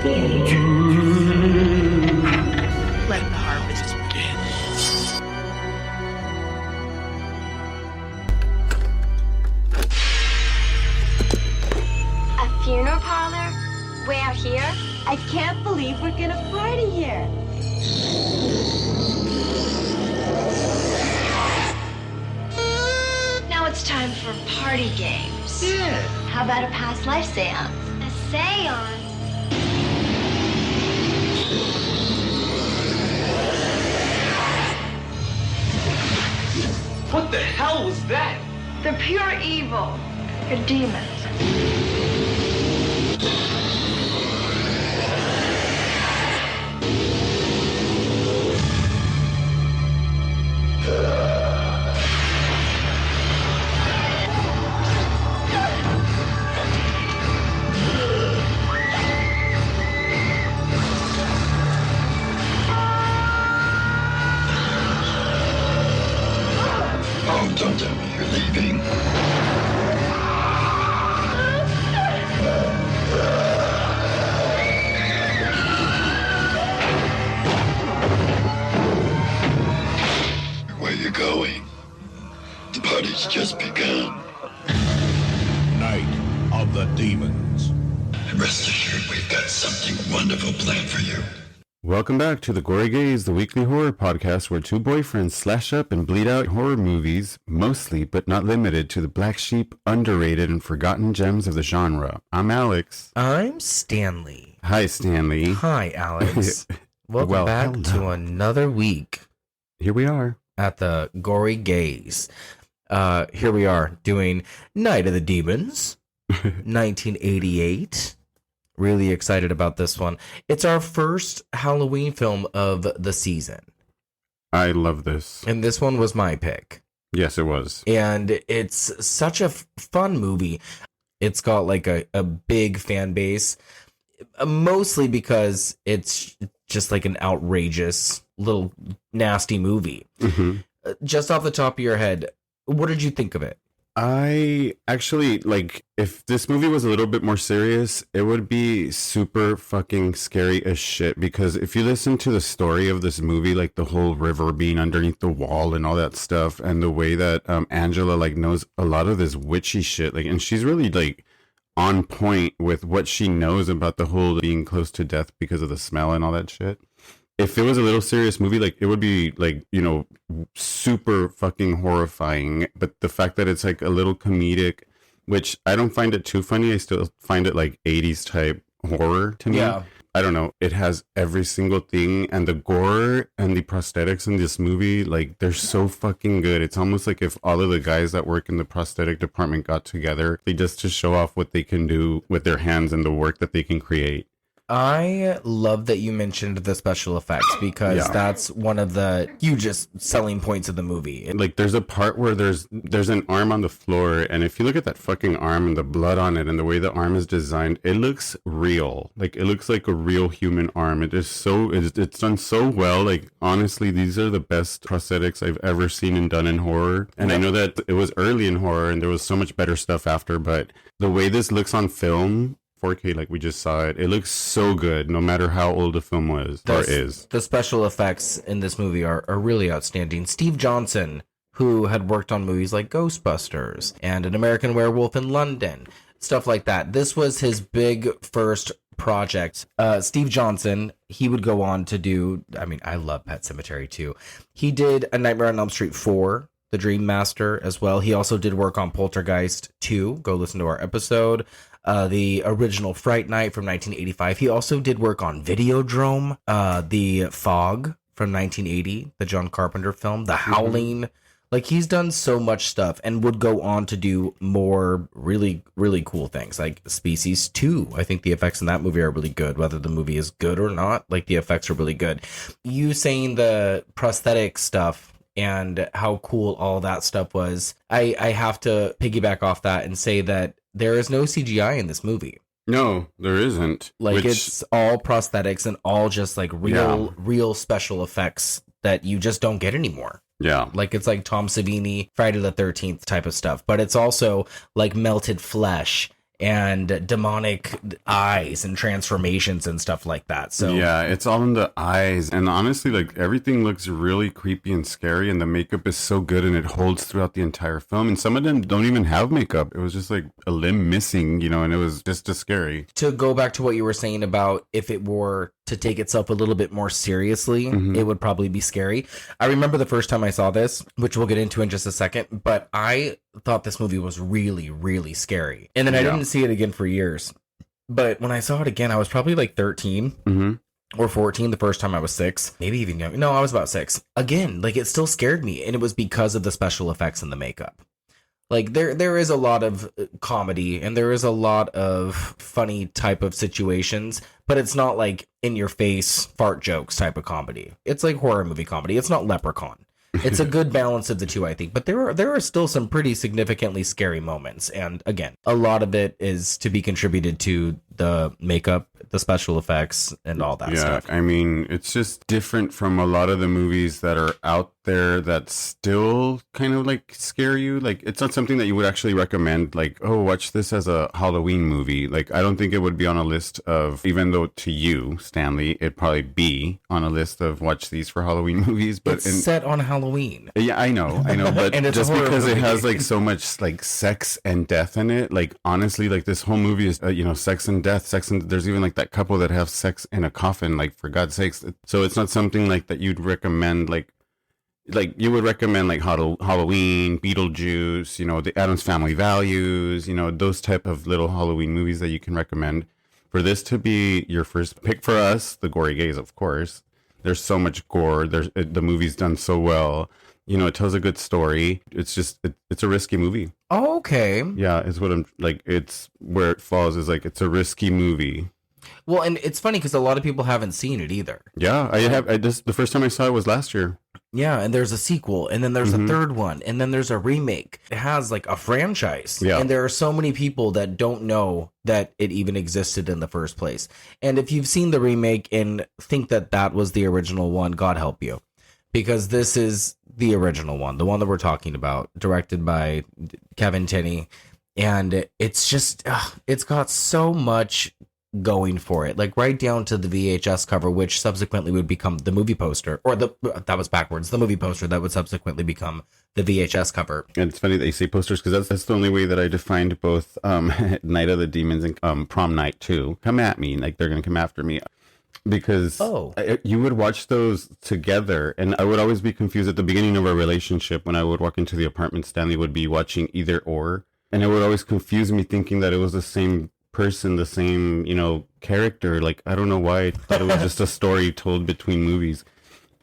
Let the harvest begin. A funeral parlor? Way out here? I can't believe we're gonna party here. Now it's time for party games. Yeah. How about a past life seance? A seance? What the hell was that? They're pure evil. They're demons. Oh, don't tell me you're leaving. Where you going? The party's just begun. Night of the Demons. And rest assured, we've got something wonderful planned for you. Welcome back to the Gory Gaze, the weekly horror podcast where two boyfriends slash up and bleed out horror movies, mostly but not limited to the black sheep, underrated and forgotten gems of the genre. I'm Alex. I'm Stanley. Hi, Stanley. Hi, Alex. Welcome back to another week. Here we are. At the Gory Gaze. Here we are doing Night of the Demons, 1988. Really excited about this one. It's our first Halloween film of the season. I love this. And this one was my pick. Yes, it was. And it's such a fun movie. It's got like a big fan base, mostly because it's just like an outrageous little nasty movie. Mm-hmm. Just off the top of your head, what did you think of it? I actually, if this movie was a little bit more serious, it would be super fucking scary as shit. Because if you listen to the story of this movie, like the whole river being underneath the wall and all that stuff, and the way that Angela knows a lot of this witchy shit, and she's really on point with what she knows about the whole being close to death because of the smell and all that shit. If it was a little serious movie, it would be super fucking horrifying. But the fact that it's a little comedic, which I don't find it too funny. I still find it 80s type horror to me. Yeah. I don't know. It has every single thing, and the gore and the prosthetics in this movie, they're so fucking good. It's almost like if all of the guys that work in the prosthetic department got together, just to show off what they can do with their hands and the work that they can create. I love that you mentioned the special effects because that's one of the hugest selling points of the movie. There's a part where there's an arm on the floor, and if you look at that fucking arm and the blood on it and the way the arm is designed, it looks real. It looks like a real human arm. It's done so well. Honestly, these are the best prosthetics I've ever seen and done in horror. And I know that it was early in horror and there was so much better stuff after, but the way this looks on film, 4K, we just saw it looks so good no matter how old the film was or is. The special effects in this movie are really outstanding. Steve Johnson, who had worked on movies like Ghostbusters and An American Werewolf in London, stuff like that. This was his big first project. Steve Johnson, he would go on to do, I love Pet Sematary too. He did A Nightmare on Elm Street 4, The Dream Master as well. He also did work on Poltergeist 2. Go listen to our episode. The original Fright Night from 1985. He also did work on Videodrome, The Fog from 1980, the John Carpenter film, The Howling. He's done so much stuff and would go on to do more really, really cool things like Species 2. I think the effects in that movie are really good, whether the movie is good or not. The effects are really good. You saying the prosthetic stuff and how cool all that stuff was, I have to piggyback off that and say that there is no CGI in this movie. No, there isn't. It's all prosthetics and all just real special effects that you just don't get anymore. Yeah. It's like Tom Savini, Friday the 13th type of stuff. But it's also melted flesh and demonic eyes and transformations and stuff like that. So yeah, it's all in the eyes. And honestly, like everything looks really creepy and scary, and the makeup is so good and it holds throughout the entire film. And some of them don't even have makeup. It was just like a limb missing, and it was just as scary. To go back to what you were saying about if it were to take itself a little bit more seriously, it would probably be scary. I remember the first time I saw this, which we'll get into in just a second, but I thought this movie was really, really scary. And then I didn't see it again for years. But when I saw it again, I was probably like 13 or 14 the first time. I was 6, maybe even younger. No, I was about 6. Again, like it still scared me. And it was because of the special effects and the makeup. Like there is a lot of comedy and there is a lot of funny type of situations, but it's not like in your face fart jokes type of comedy. It's like horror movie comedy. It's not Leprechaun. It's a good balance of the two, I think. But there are still some pretty significantly scary moments. And again, a lot of it is to be contributed to the makeup, the special effects, and all that stuff. I mean, it's just different from a lot of the movies that are out there that still kind of like scare you. Like, it's not something that you would actually recommend, like, oh, watch this as a Halloween movie. Like, I don't think it would be on a list of, even though to you, Stanley, it'd probably be on a list of watch these for Halloween movies. But it's set on Halloween. Yeah, I know. But and it's just because movie. It has like so much like sex and death in it, like honestly, like this whole movie is, sex and death, there's even like that couple that have sex in a coffin, like for God's sakes. So it's not something like that you'd recommend, like you would recommend like Halloween, Beetlejuice, the Addams Family Values, those type of little Halloween movies that you can recommend. For this to be your first pick for us, the Gory Gays, of course. There's so much gore. The movie's done so well. It tells a good story. It's just, it's a risky movie. Oh, okay. Yeah, it's what I'm like. It's where it falls is like, it's a risky movie. Well, and it's funny because a lot of people haven't seen it either. Yeah, the first time I saw it was last year. Yeah, and there's a sequel, and then there's a third one, and then there's a remake. It has like a franchise. Yeah. And there are so many people that don't know that it even existed in the first place. And if you've seen the remake and think that that was the original one, God help you. Because this is the original one, the one that we're talking about, directed by Kevin Tenney. And it's just, it's got so much going for it, like right down to the VHS cover, which subsequently would become the movie poster, or that was backwards, the movie poster that would subsequently become the VHS cover. And it's funny that you say posters, because that's the only way that I defined both Night of the Demons and Prom Night 2. Come at me, like they're going to come after me. Because you would watch those together, and I would always be confused at the beginning of our relationship. When I would walk into the apartment, Stanley would be watching either or, and it would always confuse me, thinking that it was the same person, the same character. Like, I don't know why I thought it was just a story told between movies,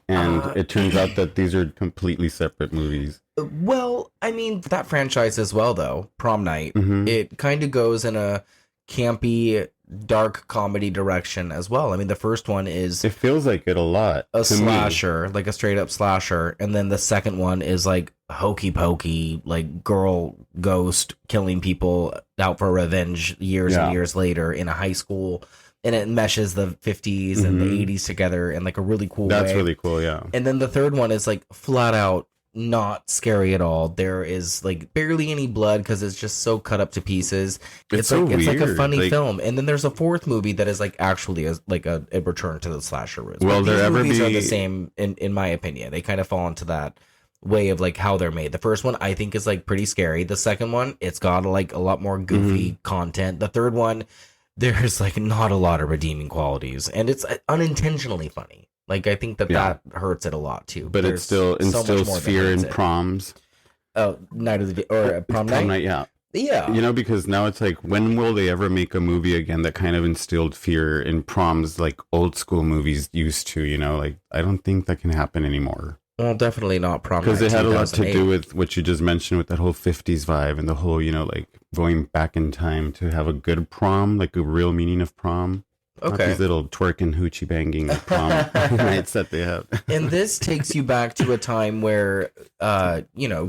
and it turns out that these are completely separate movies. Well, I mean, that franchise as well, though, Prom Night, it kind of goes in a campy, dark comedy direction as well. I mean, the first one is, it feels like it a lot, a slasher, like a straight up slasher, and then the second one is like hokey pokey, like girl ghost killing people out for revenge years and years later in a high school, and it meshes the 50s and the 80s together in like a really cool way. That's really cool. Yeah. And then the third one is like flat out not scary at all. There is like barely any blood because it's just so cut up to pieces. It's so like weird. It's like a funny film. And then there's a fourth movie that is like actually a return to the slasher roots. Will there ever movies be... are the same in my opinion. They kind of fall into that way of like how they're made. The first one I think is like pretty scary. The second one, it's got like a lot more goofy content. The third one, there's like not a lot of redeeming qualities, and it's unintentionally funny. Like, I think that hurts it a lot, too. But it still instills fear in proms. Oh, Night of the or Prom Night? Prom Night, yeah. Yeah. Because now it's like, when will they ever make a movie again that kind of instilled fear in proms like old school movies used to, Like, I don't think that can happen anymore. Well, definitely not Prom Night. Because it had a lot to do with what you just mentioned with that whole 50s vibe and the whole, like, going back in time to have a good prom, like a real meaning of prom. Okay. Not these little twerking, hoochie banging prom nights that they have. And this takes you back to a time where,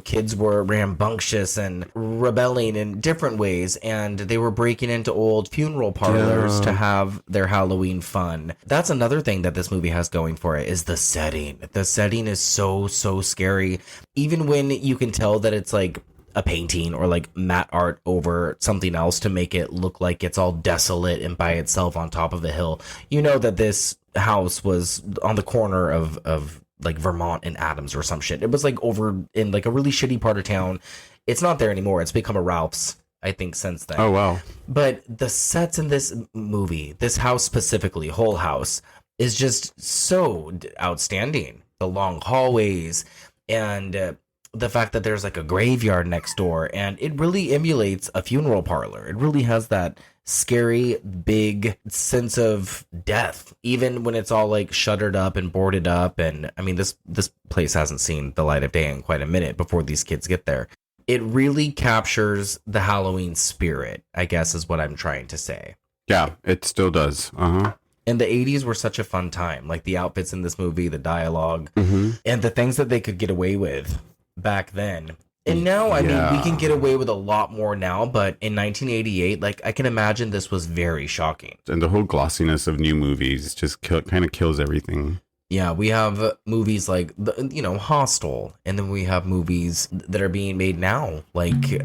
kids were rambunctious and rebelling in different ways, and they were breaking into old funeral parlors to have their Halloween fun. That's another thing that this movie has going for it, is the setting. The setting is so, so scary. Even when you can tell that it's like a painting or like matte art over something else to make it look like it's all desolate and by itself on top of a hill. You know that this house was on the corner of like Vermont and Adams or some shit. It was like over in like a really shitty part of town. It's not there anymore. It's become a Ralph's, I think, since then. Oh, wow. But the sets in this movie, this house specifically, whole house, is just so outstanding. The long hallways and the fact that there's like a graveyard next door, and it really emulates a funeral parlor. It really has that scary, big sense of death, even when it's all like shuttered up and boarded up. And I mean, this place hasn't seen the light of day in quite a minute before these kids get there. It really captures the Halloween spirit, I guess is what I'm trying to say. Yeah, it still does. And the 80s were such a fun time. Like the outfits in this movie, the dialogue, and the things that they could get away with back then. And now, I mean, we can get away with a lot more now, but in 1988, like, I can imagine this was very shocking. And the whole glossiness of new movies just kind of kills everything. Yeah, we have movies like, Hostel, and then we have movies that are being made now, like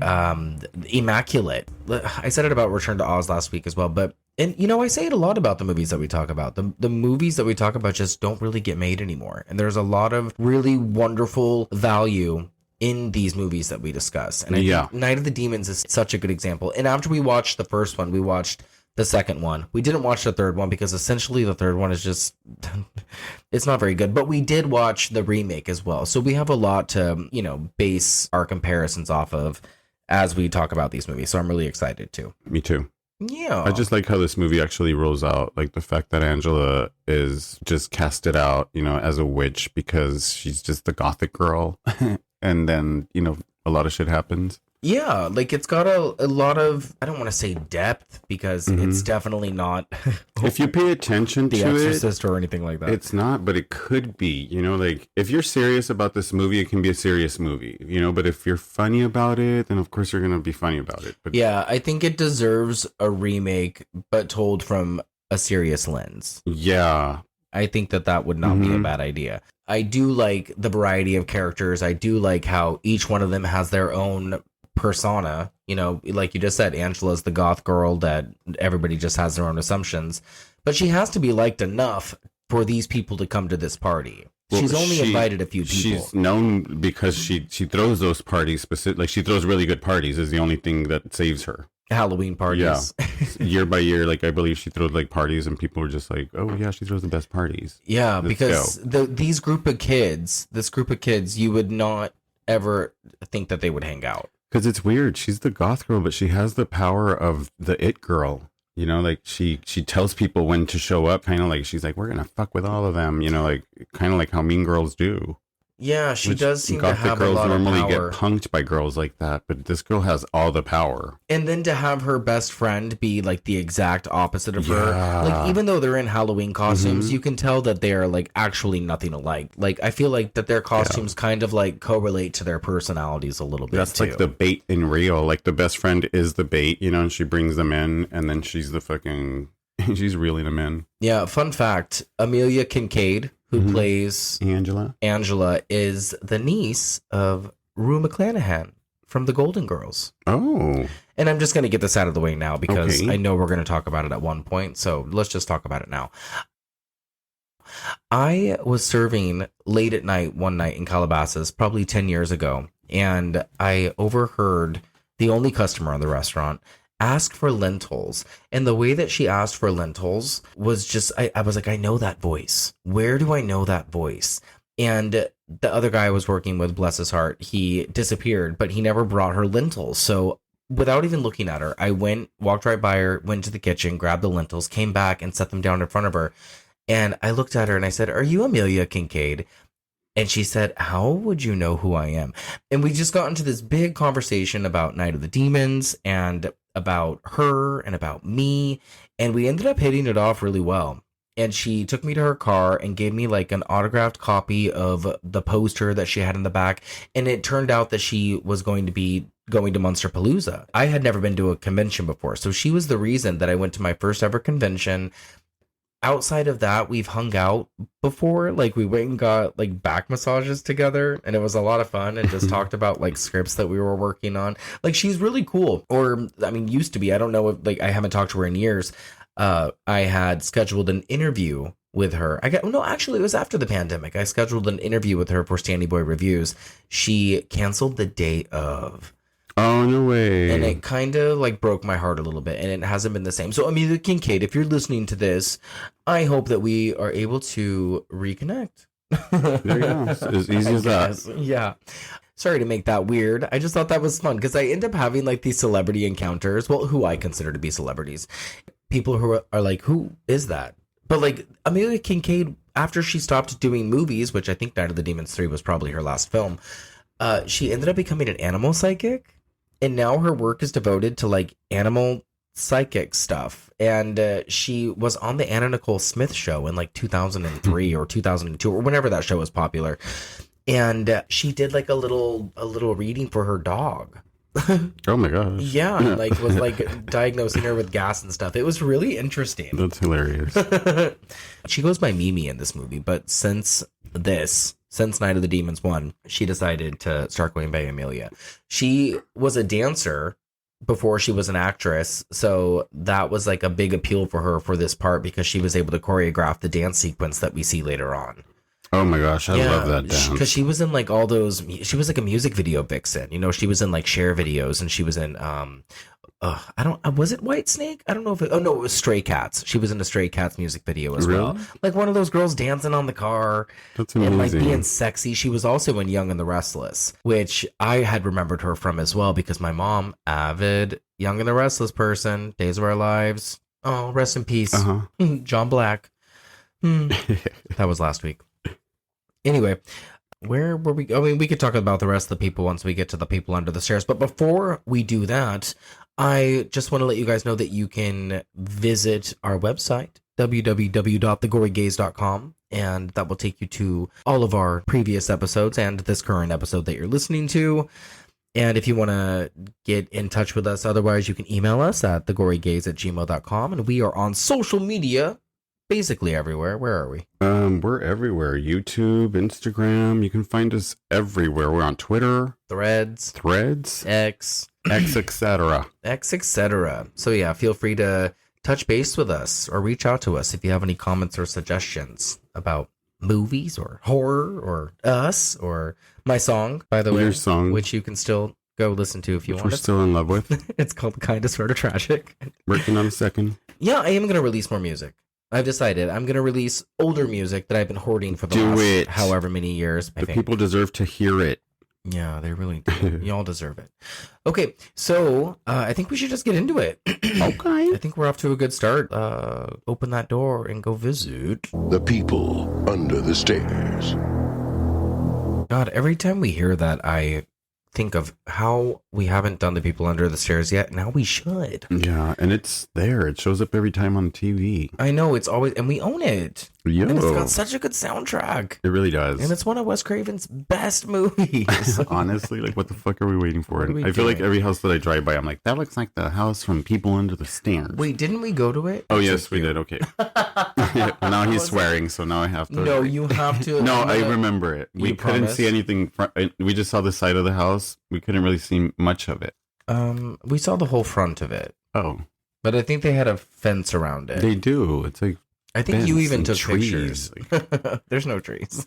Immaculate. I said it about Return to Oz last week as well, but, and, I say it a lot about the movies that we talk about. The movies that we talk about just don't really get made anymore. And there's a lot of really wonderful value in these movies that we discuss. And I think Night of the Demons is such a good example. And after we watched the first one, we watched the second one. We didn't watch the third one because essentially the third one is just, it's not very good. But we did watch the remake as well. So we have a lot to, base our comparisons off of as we talk about these movies. So I'm really excited too. Me too. Yeah. I just like how this movie actually rolls out. Like the fact that Angela is just casted out, as a witch because she's just the gothic girl. And then, a lot of shit happens. Yeah, like it's got a lot of, I don't want to say depth because it's definitely not. If you pay attention to The Exorcist or anything like that. It's not, but it could be, like if you're serious about this movie, it can be a serious movie, but if you're funny about it, then of course you're going to be funny about it. But yeah, I think it deserves a remake, but told from a serious lens. Yeah. I think that would not be a bad idea. I do like the variety of characters. I do like how each one of them has their own persona. Like you just said, Angela's the goth girl that everybody just has their own assumptions, but she has to be liked enough for these people to come to this party. Well, she's only invited a few people. She's known because she throws those parties like she throws really good parties is the only thing that saves her. Halloween parties. Yeah. Year by year, like I believe she throws like parties and people were just like, oh yeah, she throws the best parties. Yeah, because this group of kids, you would not ever think that they would hang out. Because it's weird. She's the goth girl, but she has the power of the it girl. Like she tells people when to show up, kind of like she's like, we're going to fuck with all of them, like kind of like how mean girls do. Yeah, she does seem to have a lot of power. Gothic girls normally get punked by girls like that, but this girl has all the power. And then to have her best friend be like the exact opposite of her. Like even though they're in Halloween costumes, you can tell that they are like actually nothing alike. Like I feel like that their costumes kind of like correlate to their personalities a little bit. That's too. Like the bait in real. Like the best friend is the bait, and she brings them in, and then she's the fucking she's reeling them in. Yeah. Fun fact: Amelia Kincaid, who plays Angela, is the niece of Rue McClanahan from The Golden Girls. Oh. And I'm just going to get this out of the way now because I know we're going to talk about it at one point. So let's just talk about it now. I was serving late at night one night in Calabasas, probably 10 years ago, and I overheard the only customer in the restaurant asked for lentils, and the way that she asked for lentils was just I was like, I know that voice. Where do I know that voice? And the other guy I was working with, bless his heart, he disappeared, but he never brought her lentils. So without even looking at her, I walked right by her, went to the kitchen, grabbed the lentils, came back and set them down in front of her. And I looked at her and I said, are you Amelia Kincaid? And she said, how would you know who I am? And we just got into this big conversation about Night of the Demons and about her and about me. And we ended up hitting it off really well. And she took me to her car and gave me like an autographed copy of the poster that she had in the back. And it turned out that she was going to be going to Monsterpalooza. I had never been to a convention before. So she was the reason that I went to my first ever convention. outside of that, we've hung out before. Like, we went and got like back massages together, and it was a lot of fun, and just talked about like scripts that we were working on. Like, she's really cool, or I mean, used to be. I don't know if, like, I haven't talked to her in years. I had scheduled an interview with her. Actually, it was after the pandemic. I scheduled an interview with her for Stanley Boy Reviews. She canceled the day of. Oh, no way. And it kind of like broke my heart a little bit, and it hasn't been the same. So, Amelia Kincaid, if you're listening to this, I hope that we are able to reconnect. There you go. It's as easy as that. Yeah. Sorry to make that weird. I just thought that was fun because I end up having like these celebrity encounters. Well, who I consider to be celebrities. People who are like, who is that? But like Amelia Kincaid, after she stopped doing movies, which I think Night of the Demons 3 was probably her last film, she ended up becoming an animal psychic. And now her work is devoted to like animal psychic stuff. And she was on the Anna Nicole Smith show in like 2003 or 2002 or whenever that show was popular. And she did like a little reading for her dog. Oh my gosh. Yeah, like was like diagnosing her with gas and stuff. It was really interesting. That's hilarious. She goes by Mimi in this movie, but since Night of the Demons 1, she decided to start going by Amelia. She was a dancer before she was an actress, so that was like a big appeal for her for this part because she was able to choreograph the dance sequence that we see later on. Oh my gosh, I love that dance. Because she was in like all those, she was like a music video vixen. You know, she was in like Cher videos, and she was in, was it White Snake? I don't know if it was Stray Cats. She was in a Stray Cats music video as well. Like one of those girls dancing on the car. That's amazing. And like being sexy. She was also in Young and the Restless, which I had remembered her from as well because my mom, avid Young and the Restless person, Days of Our Lives. Oh, rest in peace. John Black. That was last week. Anyway, where were we? I mean, we could talk about the rest of the people once we get to the people under the stairs. But before we do that, I just want to let you guys know that you can visit our website, www.thegorygaze.com, and that will take you to all of our previous episodes and this current episode that you're listening to. And if you want to get in touch with us, otherwise, you can email us at thegorygaze@gmail.com. And we are on social media. Basically everywhere. Where are we? We're everywhere. YouTube, Instagram. You can find us everywhere. We're on Twitter, Threads, X, etc. So yeah, feel free to touch base with us or reach out to us if you have any comments or suggestions about movies or horror or us or my song, by the way, your song, which you can still go listen to if you want. We're still in love with. It's called Kinda Sorta Tragic. Working on a second. Yeah, I am going to release more music. I've decided I'm going to release older music that I've been hoarding for the last however many years. The people deserve to hear it. Yeah, they really do. Y'all deserve it. Okay, so I think we should just get into it. Okay. I think we're off to a good start. Open that door and go visit. The people under the stairs. God, every time we hear that, I think of how we haven't done the people under the stairs yet. Now we should. Yeah, and it's there. It shows up every time on TV. I know, it's always, and we own it. Yo. And it's got such a good soundtrack. It really does. And it's one of Wes Craven's best movies. Honestly, like, what the fuck are we waiting for? I feel like every house that I drive by, I'm like, that looks like the house from People Under the Stairs. Wait, didn't we go to it? Oh, yes, we did. Okay. Now he's swearing, so now I have to. No, you have to. No, I remember it. We couldn't see anything. We just saw the side of the house. We couldn't really see much of it. We saw the whole front of it. Oh. But I think they had a fence around it. They do. It's like I think you even took trees. pictures. There's no trees.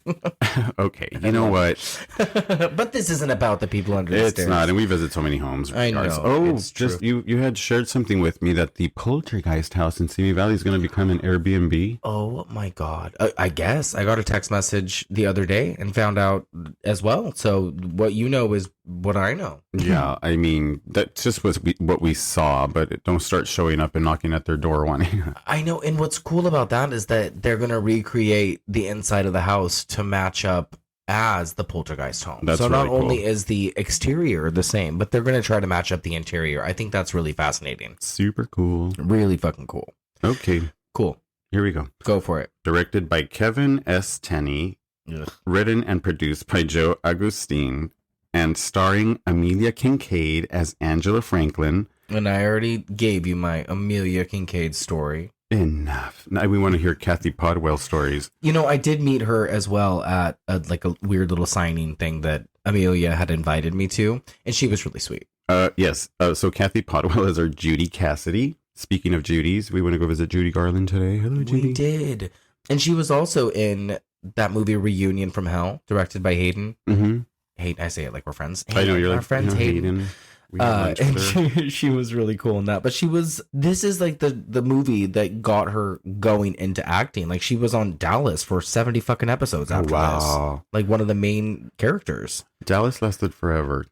Okay, you know what? But this isn't about the people under the stairs. It's not, and we visit so many homes. I know. Oh, it's just true. you had shared something with me that the Poltergeist house in Simi Valley is going to become an Airbnb. Oh my God! I guess I got a text message the other day and found out as well. So what you know is what I know. Yeah, I mean that just was what we saw, but don't start showing up and knocking at their door wanting. I know, and what's cool about that is that they're going to recreate the inside of the house to match up as the Poltergeist home. That's so really not only is the exterior the same, but they're going to try to match up the interior. I think that's really fascinating. Super cool. Really fucking cool. Okay. Cool. Here we go. Go for it. Directed by Kevin S. Tenney. Ugh. Written and produced by Joe Agustin. And starring Amelia Kincaid as Angela Franklin. And I already gave you my Amelia Kincaid story. Enough. Now we want to hear Kathy Podwell stories. You know, I did meet her as well at a weird little signing thing that Amelia had invited me to, and she was really sweet. Yes. So Kathy Podwell is our Judy Cassidy. Speaking of Judy's, we want to go visit Judy Garland today. Hello, Judy. We did. And she was also in that movie Reunion from Hell, directed by Hayden. Mm-hmm. Hayden, I say it like we're friends. Hayden, I know, you're our like, friends, Hayden. We have lunch with her. And she was really cool in that. But this is like the movie that got her going into acting. Like, she was on Dallas for 70 fucking episodes after this. Like, one of the main characters. Dallas lasted forever.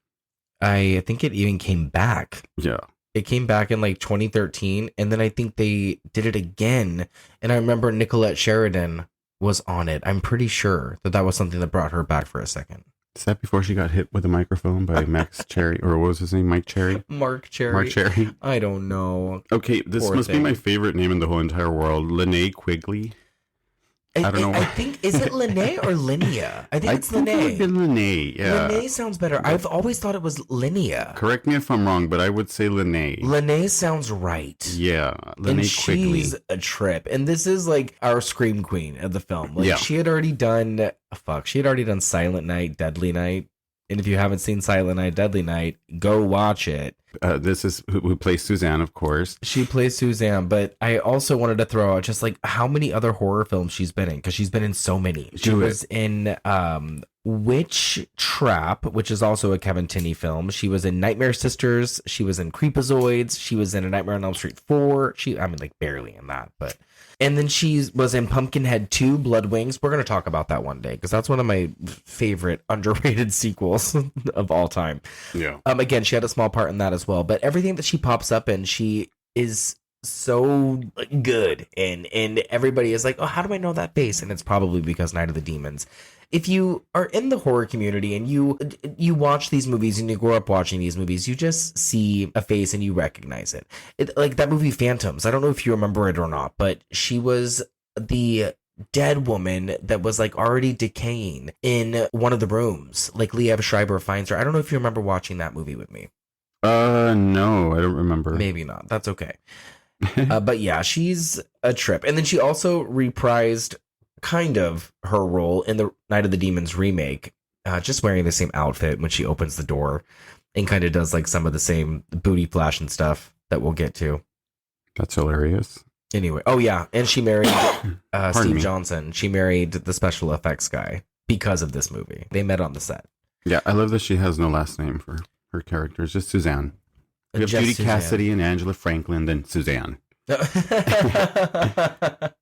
I think it even came back. Yeah. It came back in like 2013, and then I think they did it again. And I remember Nicolette Sheridan was on it. I'm pretty sure that was something that brought her back for a second. Is that before she got hit with a microphone by Max Cherry? Or what was his name? Mike Cherry? Mark Cherry. Mark Cherry. I don't know. Okay, this Poor must thing. be my favorite name in the whole entire world. Linnea Quigley. I don't know. I think, is it Linnea or Linnea? I think it's Linnea. Linnea, yeah. Linnea sounds better. I've always thought it was Linnea. Correct me if I'm wrong, but I would say Linnea. Linnea sounds right. Yeah, And Linnea Quigley. she's a trip. And this is like our scream queen of the film. Like, Yeah. she had already done Silent Night, Deadly Night. And if you haven't seen Silent Night, Deadly Night, go watch it. This is who plays Suzanne, of course. She plays Suzanne, but I also wanted to throw out just like how many other horror films she's been in, because she's been in so many. She was in Witch Trap, which is also a Kevin Tinney film. She was in Nightmare Sisters. She was in Creepazoids. She was in A Nightmare on Elm Street 4. Like barely in that, but. And then she was in Pumpkinhead 2, Blood Wings. We're going to talk about that one day, because that's one of my favorite underrated sequels of all time. Yeah. Again, she had a small part in that as well, but everything that she pops up in, she is so good. And everybody is like, oh, how do I know that face? And it's probably because Night of the Demons. If you are in the horror community and you watch these movies and you grow up watching these movies, you just see a face and you recognize it. Like that movie Phantoms. I don't know if you remember it or not, but she was the dead woman that was like already decaying in one of the rooms. Like Liev Schreiber finds her. I don't know if you remember watching that movie with me. No, I don't remember. Maybe not. That's okay. But yeah, she's a trip. And then she also reprised kind of her role in the Night of the Demons remake, just wearing the same outfit when she opens the door and kind of does like some of the same booty flash and stuff that we'll get to. That's hilarious. Anyway, oh yeah, and she married Steve me. Johnson. She married the special effects guy because of this movie. They met on the set. Yeah, I love that she has no last name for her characters, just Suzanne. We have Just Judy Suzanne. Cassidy and Angela Franklin, then Suzanne.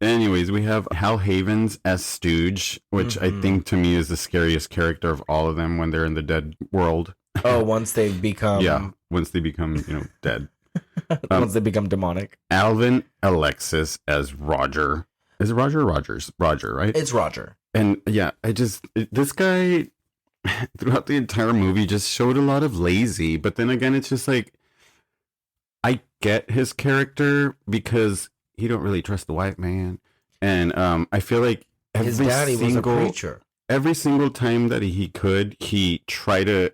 Anyways, we have Hal Havens as Stooge, which I think to me is the scariest character of all of them when they're in the dead world. Oh, once they become once they become, dead. once they become demonic. Alvin Alexis as Roger. Is it Roger or Rogers? Roger, right? It's Roger. And yeah, this guy throughout the entire movie just showed a lot of lazy, but then again, it's just like, I get his character because he don't really trust the white man. And I feel like His daddy was a preacher. every single time that he could, he tried to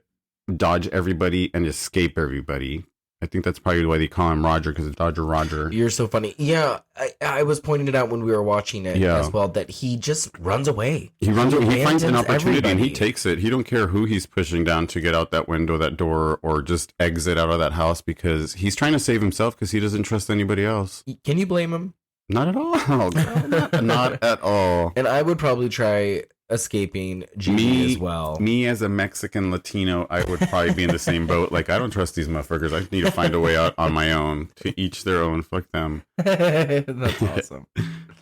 dodge everybody and escape everybody. I think that's probably why they call him Roger, because it's Dodger Roger. You're so funny. Yeah, I was pointing it out when we were watching it as well, that he just runs away. He runs away. He finds an abandons opportunity and he everybody. takes it. He don't care who he's pushing down to get out that window, that door, or just exit out of that house, because he's trying to save himself because he doesn't trust anybody else. Can you blame him? Not at all. Not at all. And I would probably try escaping Judy as well. Me as a Mexican Latino, I would probably be in the same boat. Like, I don't trust these motherfuckers. I need to find a way out on my own. To each their own. Fuck them. That's awesome.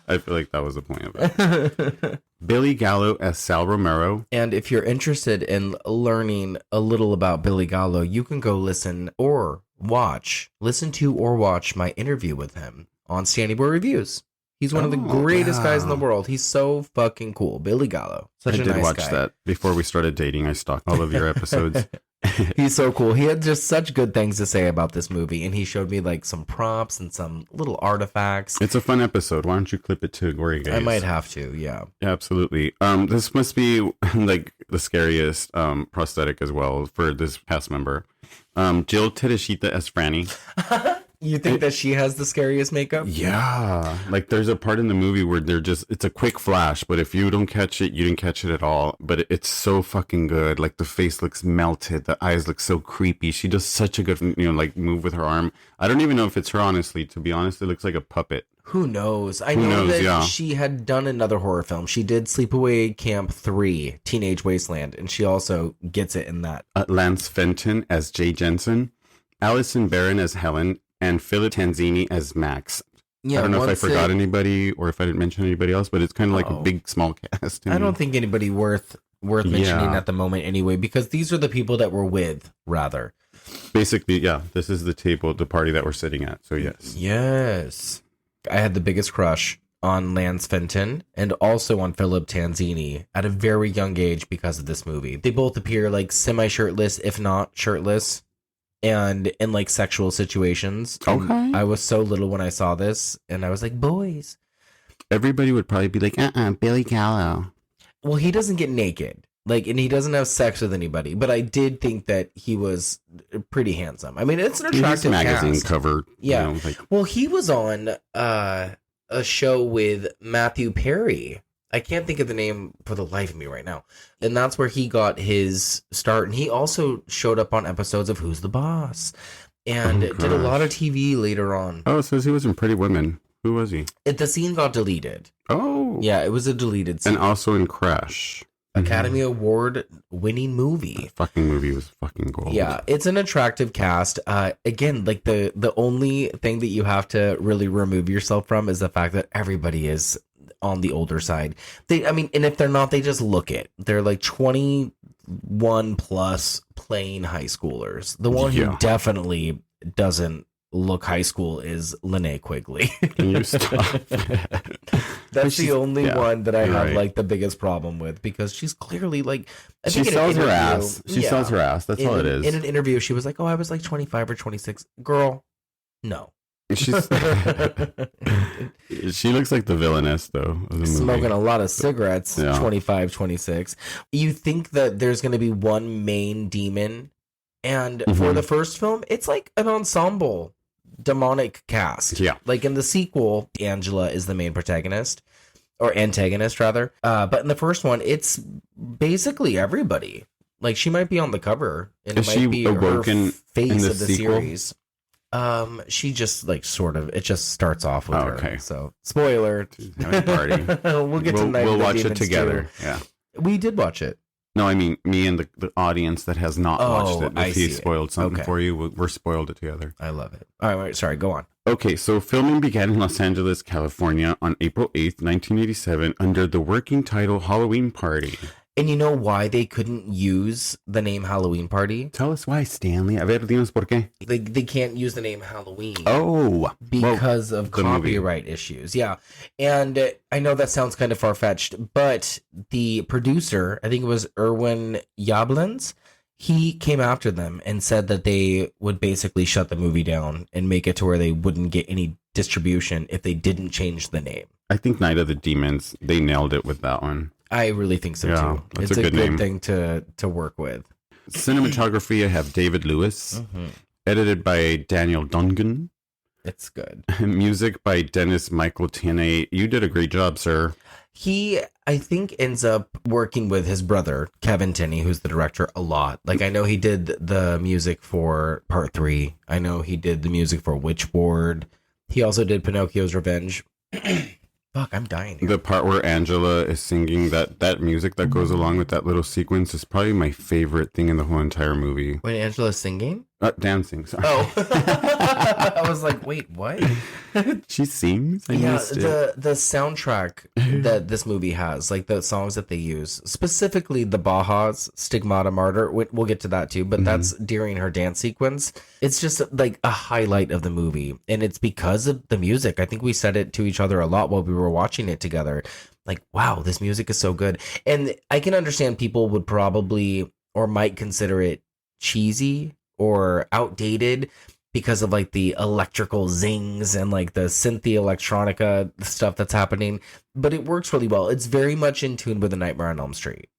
I feel like that was the point of it. Billy Gallo as Sal Romero. And if you're interested in learning a little about Billy Gallo, you can go listen to or watch my interview with him on Stanley Boy Reviews. He's one of the greatest guys in the world. He's so fucking cool. Billy Gallo. Such a nice guy. I did watch that before we started dating. I stalked all of your episodes. He's so cool. He had just such good things to say about this movie, and he showed me like some props and some little artifacts. It's a fun episode. Why don't you clip it to Gory Gaze? I might have to, yeah. Absolutely. This must be like the scariest prosthetic as well for this cast member. Jill Tedeshita as Franny. You think that she has the scariest makeup? Yeah. Like there's a part in the movie where it's a quick flash, but if you don't catch it, you didn't catch it at all. But it's so fucking good. Like the face looks melted. The eyes look so creepy. She does such a good, like move with her arm. I don't even know if it's her, honestly. To be honest, it looks like a puppet. Who knows? I know that she had done another horror film. She did Sleepaway Camp 3, Teenage Wasteland, and she also gets it in that. Lance Fenton as Jay Jensen, Allison Barron as Helen, and Philip Tanzini as Max. Yeah, I don't know if I forgot anybody or if I didn't mention anybody else, but it's kind of like a big, small cast. I don't think anybody worth mentioning at the moment anyway, because these are the people that we're with, rather. Basically, yeah, this is the party that we're sitting at, so yes. Yes. I had the biggest crush on Lance Fenton and also on Philip Tanzini at a very young age because of this movie. They both appear like semi-shirtless, if not shirtless, and in like sexual situations. Okay. And I was so little when I saw this, and I was like, boys. Everybody would probably be like, Billy Gallo. Well, he doesn't get naked. Like, and he doesn't have sex with anybody, but I did think that he was pretty handsome. I mean, it's an attractive magazine cast. cover. Yeah. You know, like... Well, he was on a show with Matthew Perry. I can't think of the name for the life of me right now. And that's where he got his start. And he also showed up on episodes of Who's the Boss and did a lot of TV later on. Oh, it says he was in Pretty Women. Who was he? The scene got deleted. Oh. Yeah, it was a deleted scene. And also in Crash. Academy Award winning movie. The fucking movie was fucking gold. Yeah, it's an attractive cast. Again, like the only thing that you have to really remove yourself from is the fact that everybody is on the older side. And if they're not, they just look it. They're like 21 plus playing high schoolers. The one who definitely doesn't look high school is Linnea Quigley. Can you stop? That's the only one that I have like the biggest problem with, because she's clearly like, she sells her ass. She sells her ass. That's all it is. In an interview, she was like, "Oh, I was like 25 or 26." Girl, no. She looks like the villainess though of the movie. Smoking a lot of cigarettes. 25, 26. You think that there's going to be one main demon, and for the first film, it's like an ensemble demonic cast. Yeah. Like in the sequel, Angela is the main protagonist, or antagonist rather. But in the first one, it's basically everybody. Like she might be on the cover, and is it might be her face of the sequel? series. She just like sort of, it just starts off with her. So spoiler. Party. We'll get to Night of the watch Demons it together. too. Yeah. We did watch it. No, I mean me and the audience that has not watched it. If he spoiled something for you, we're spoiled it together. I love it. All right, sorry, go on. Okay, so filming began in Los Angeles, California on April 8th, 1987 under the working title Halloween Party. And you know why they couldn't use the name Halloween Party? Tell us why, Stanley. A ver, dinos por qué. They can't use the name Halloween. Oh. Because of copyright issues. Yeah. And I know that sounds kind of far-fetched, but the producer, I think it was Irwin Yablans, he came after them and said that they would basically shut the movie down and make it to where they wouldn't get any distribution if they didn't change the name. I think Night of the Demons, they nailed it with that one. I really think so too. It's a good name. thing to work with. Cinematography, I have David Lewis. Edited by Daniel Dungan. It's good. Music by Dennis Michael Tierney. You did a great job, sir. He, I think, ends up working with his brother, Kevin Tierney, who's the director, a lot. Like, I know he did the music for Part 3. I know he did the music for Witchboard. He also did Pinocchio's Revenge. Fuck, I'm dying here. The part where Angela is singing that music that goes along with that little sequence is probably my favorite thing in the whole entire movie. When Angela's singing? Dancing, sorry. Oh. I was like, wait, what? She sings? The soundtrack that this movie has, like the songs that they use, specifically the Baja's Stigmata Martyr, we'll get to that too, but that's during her dance sequence. It's just like a highlight of the movie, and it's because of the music. I think we said it to each other a lot while we were watching it together. Like, wow, this music is so good. And I can understand people would probably or might consider it cheesy or outdated because of like the electrical zings and like the synthy electronica stuff that's happening, but it works really well. It's very much in tune with The Nightmare on Elm Street.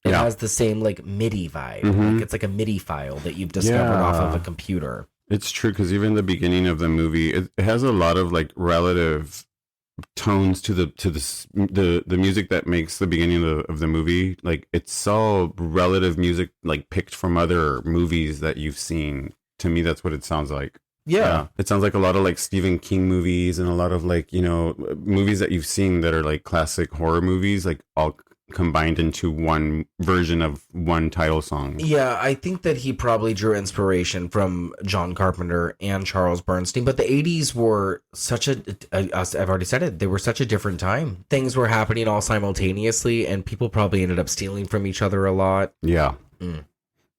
It has the same like MIDI vibe. Like it's like a MIDI file that you've discovered off of a computer. It's true, because even the beginning of the movie, it has a lot of like relative tones to the music that makes the beginning of the movie. Like, it's all relative music, like picked from other movies that you've seen. To me, that's what it sounds like. Yeah. It sounds like a lot of like Stephen King movies and a lot of like, movies that you've seen that are like classic horror movies, like all combined into one version of one title song. Yeah, I think that he probably drew inspiration from John Carpenter and Charles Bernstein, but the 80s were such I've already said it, they were such a different time. Things were happening all simultaneously, and people probably ended up stealing from each other a lot. Yeah.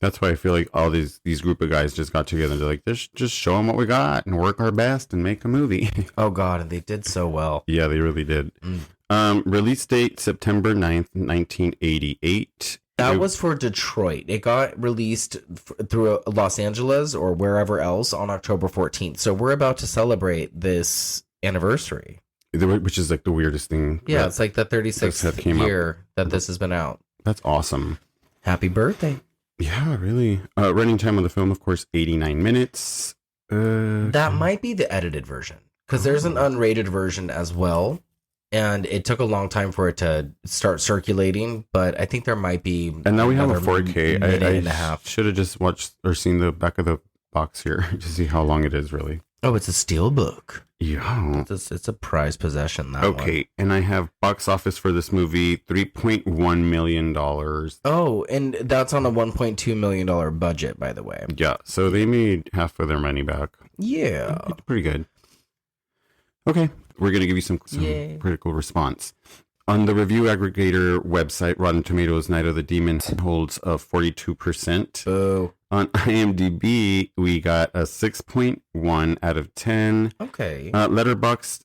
That's why I feel like all these group of guys just got together and they're like, just show them what we got and work our best and make a movie. Oh, God, and they did so well. Yeah, they really did. Release date, September 9th, 1988. That was for Detroit. It got released through Los Angeles or wherever else on October 14th. So we're about to celebrate this anniversary. Which is like the weirdest thing. Yeah, it's like the 36th year that this has been out. That's awesome. Happy birthday. Yeah, really. Running time on the film, of course, 89 minutes. That might be the edited version, because there's an unrated version as well, and it took a long time for it to start circulating, but I think there might be. And now we have a 4K. I should have just watched or seen the back of the box here to see how long it is, really. Oh, it's a steel book. Yeah. It's a prized possession, that Okay, one. And I have box office for this movie, $3.1 million. Oh, and that's on a $1.2 million budget, by the way. Yeah, so they made half of their money back. Yeah. It's pretty good. Okay, we're going to give you some critical response. On the review aggregator website, Rotten Tomatoes, Night of the Demons holds a 42%. Boo. On IMDb, we got a 6.1 out of 10. Okay. Letterboxd,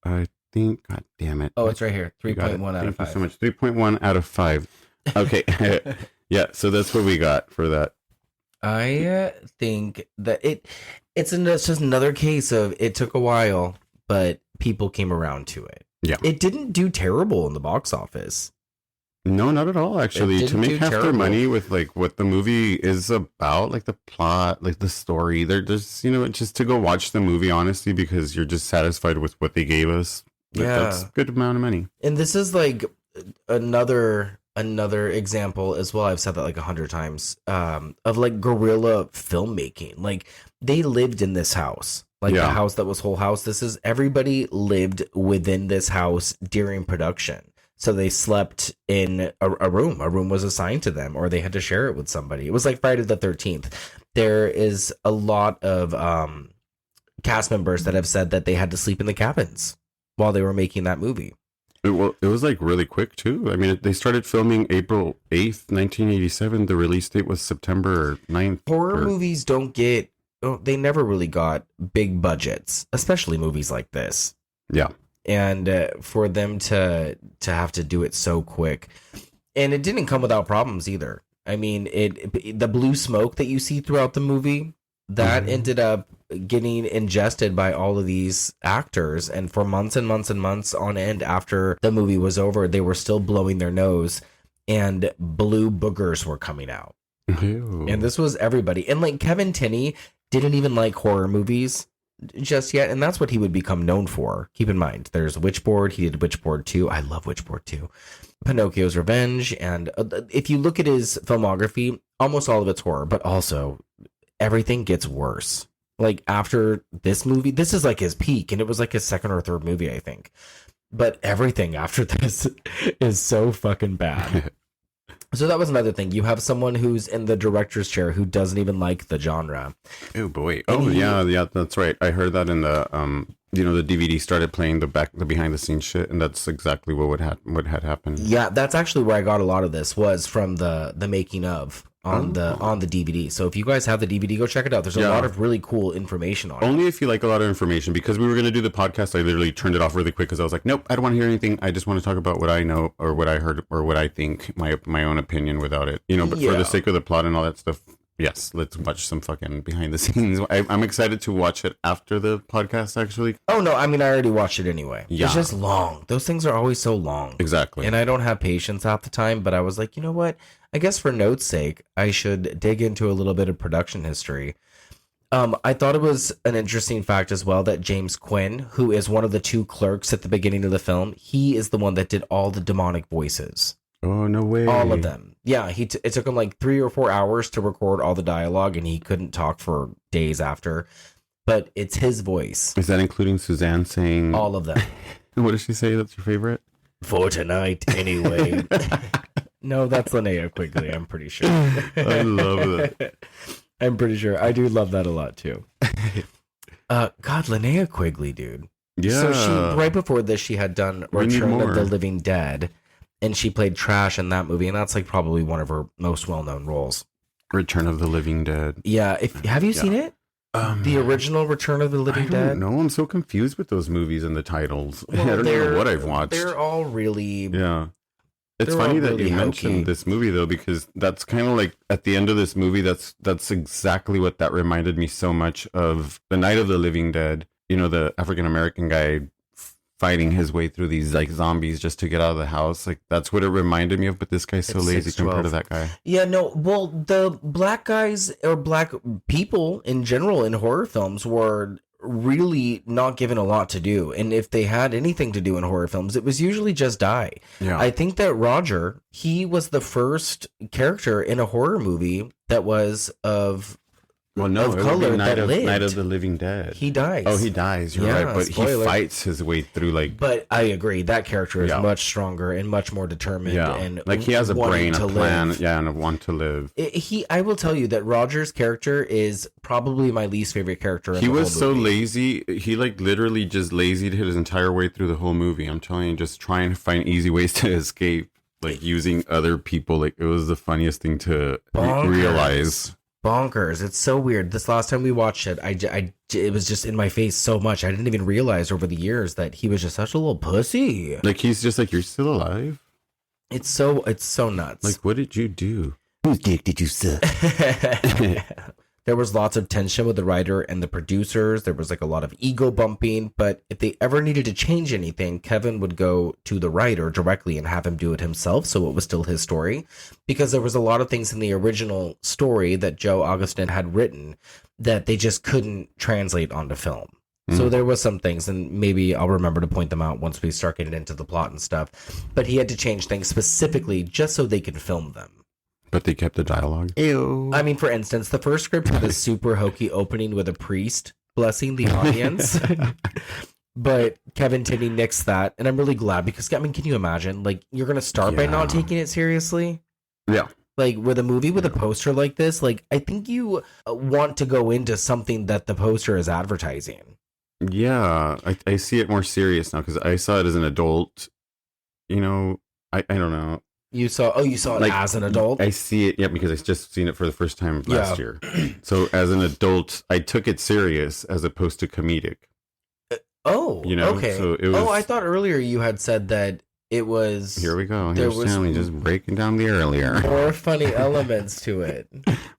I think, god damn it. Oh, it's right here. 3.1 out of 5. Thank you so much. 3.1 out of 5. Okay. Yeah, so that's what we got for that. I think that it's just another case of it took a while, but people came around to it. Yeah. It didn't do terrible in the box office. No, not at all, actually. To make half their money with like what the movie is about, like the plot, like the story, they're just, just to go watch the movie, honestly, because you're just satisfied with what they gave us. Yeah. That's a good amount of money. And this is like another example as well. I've said that like 100 times, of like guerrilla filmmaking. Like they lived in this house. Like the house that was Whole House. This is everybody lived within this house during production. So they slept in a room. A room was assigned to them, or they had to share it with somebody. It was like Friday the 13th. There is a lot of cast members that have said that they had to sleep in the cabins while they were making that movie. It was like really quick too. I mean, they started filming April 8th, 1987. The release date was September 9th. Horror movies they never really got big budgets, especially movies like this. Yeah. And for them to have to do it so quick, and it didn't come without problems either. I mean, the blue smoke that you see throughout the movie, that ended up getting ingested by all of these actors, and for months and months and months on end after the movie was over, they were still blowing their nose, and blue boogers were coming out. Ew. And this was everybody. And like Kevin Tenney didn't even like horror movies just yet, and that's what he would become known for. Keep in mind, there's Witchboard. He did Witchboard 2. I love Witchboard 2. Pinocchio's Revenge, and if you look at his filmography, almost all of it's horror, but also everything gets worse. Like after this movie, this is like his peak, and it was like his second or third movie, I think. But everything after this is so fucking bad. So that was another thing. You have someone who's in the director's chair who doesn't even like the genre. Oh boy. Oh yeah, that's right. I heard that in the the DVD started playing the behind the scenes shit, and that's exactly what had happened. Yeah, that's actually where I got a lot of this, was from the making of on the DVD. So if you guys have the DVD, go check it out. There's a lot of really cool information on it. Only if you like a lot of information, because we were going to do the podcast, I literally turned it off really quick because I was like, nope, I don't want to hear anything. I just want to talk about what I know or what I heard or what I think, my own opinion without it. But for the sake of the plot and all that stuff, yes, let's watch some fucking behind the scenes. I'm excited to watch it after the podcast, actually. Oh, no, I mean, I already watched it anyway. Yeah. It's just long. Those things are always so long. Exactly. And I don't have patience half the time, but I was like, you know what? I guess for note's sake, I should dig into a little bit of production history. I thought it was an interesting fact as well that James Quinn, who is one of the two clerks at the beginning of the film, he is the one that did all the demonic voices. Oh, no way. All of them. Yeah, it took him like 3 or 4 hours to record all the dialogue, and he couldn't talk for days after. But it's his voice. Is that including Suzanne saying... All of them. What does she say that's your favorite? For tonight, anyway. No, that's Linnea Quigley, I'm pretty sure. I love that. I'm pretty sure. I do love that a lot, too. God, Linnea Quigley, dude. Yeah. So right before this, she had done Return of the Living Dead, and she played Trash in that movie, and that's like probably one of her most well-known roles. Return of the Living Dead. Yeah. Have you seen it? The original Return of the Living Dead? No, I'm so confused with those movies and the titles. Well, I don't know what I've watched. They're all really... Yeah. It's They're funny all that really you hokey. mentioned this movie, though, because that's kind of like at the end of this movie, that's exactly what that reminded me so much of the Night of the Living Dead. You know, the African-American guy fighting his way through these like zombies just to get out of the house. Like that's what it reminded me of, but this guy's so It's lazy 6'12". compared to that guy. Yeah, no, well, the black guys or black people in general in horror films were really not given a lot to do. And if they had anything to do in horror films, it was usually just die. Yeah. I think that Roger, he was the first character in a horror movie that was of Well, no, of it would color be that lived. Night of the Living Dead. He dies. Oh, he dies. You're Yeah, right, but spoiler. he fights his way through like. But I agree, that character is Yeah. much stronger and much more determined. Yeah, And like he has a wanting brain, to a plan, live. yeah, and a want to live. I will tell you that Roger's character is probably my least favorite character in He the was whole so movie. lazy. He like literally just lazied his entire way through the whole movie. I'm telling you, just trying to find easy ways to escape, like using other people. Like it was the funniest thing to Bonkers. realize. Bonkers. It's so weird. This last time we watched it, it was just in my face so much. I didn't even realize over the years that he was just such a little pussy. Like he's just like, you're still alive. It's so nuts. Like, what did you do? Whose dick did you suck? There was lots of tension with the writer and the producers. There was like a lot of ego bumping, but if they ever needed to change anything, Kevin would go to the writer directly and have him do it himself, so it was still his story, because there was a lot of things in the original story that Joe Augustin had written that they just couldn't translate onto film. So there was some things, and maybe I'll remember to point them out once we start getting into the plot and stuff, but he had to change things specifically just so they could film them. But they kept the dialogue. Ew. I mean, for instance, the first script had a super hokey opening with a priest blessing the audience. But Kevin Tinney nixed that, and I'm really glad because, I mean, can you imagine? Like, you're going to start by not Yeah. taking it seriously? Yeah. Like, with a movie with a poster like this, like, I think you want to go into something that the poster is advertising. Yeah, I see it more serious now because I saw it as an adult. You know, I don't know. You saw it Like, as an adult? I see it, yeah, because I just seen it for the first time last Yeah. year. So as an adult, I took it serious as opposed to comedic. Oh, You know, okay. so it was- Oh, I thought earlier you had said that it was Here we go. There Here's was- Stanley just breaking down the earlier. more funny elements to it.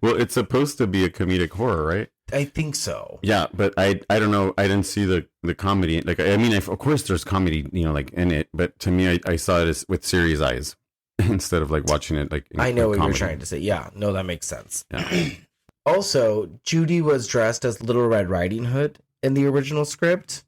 Well, it's supposed to be a comedic horror, right? I think so. Yeah, but I don't know. I didn't see the comedy. Like, I mean, of course there's comedy, you know, like in it. But to me, I saw it as with serious eyes instead of like watching it like. I know what comedy. you're trying to say. Yeah, no, that makes sense. Yeah. Also, Judy was dressed as Little Red Riding Hood in the original script.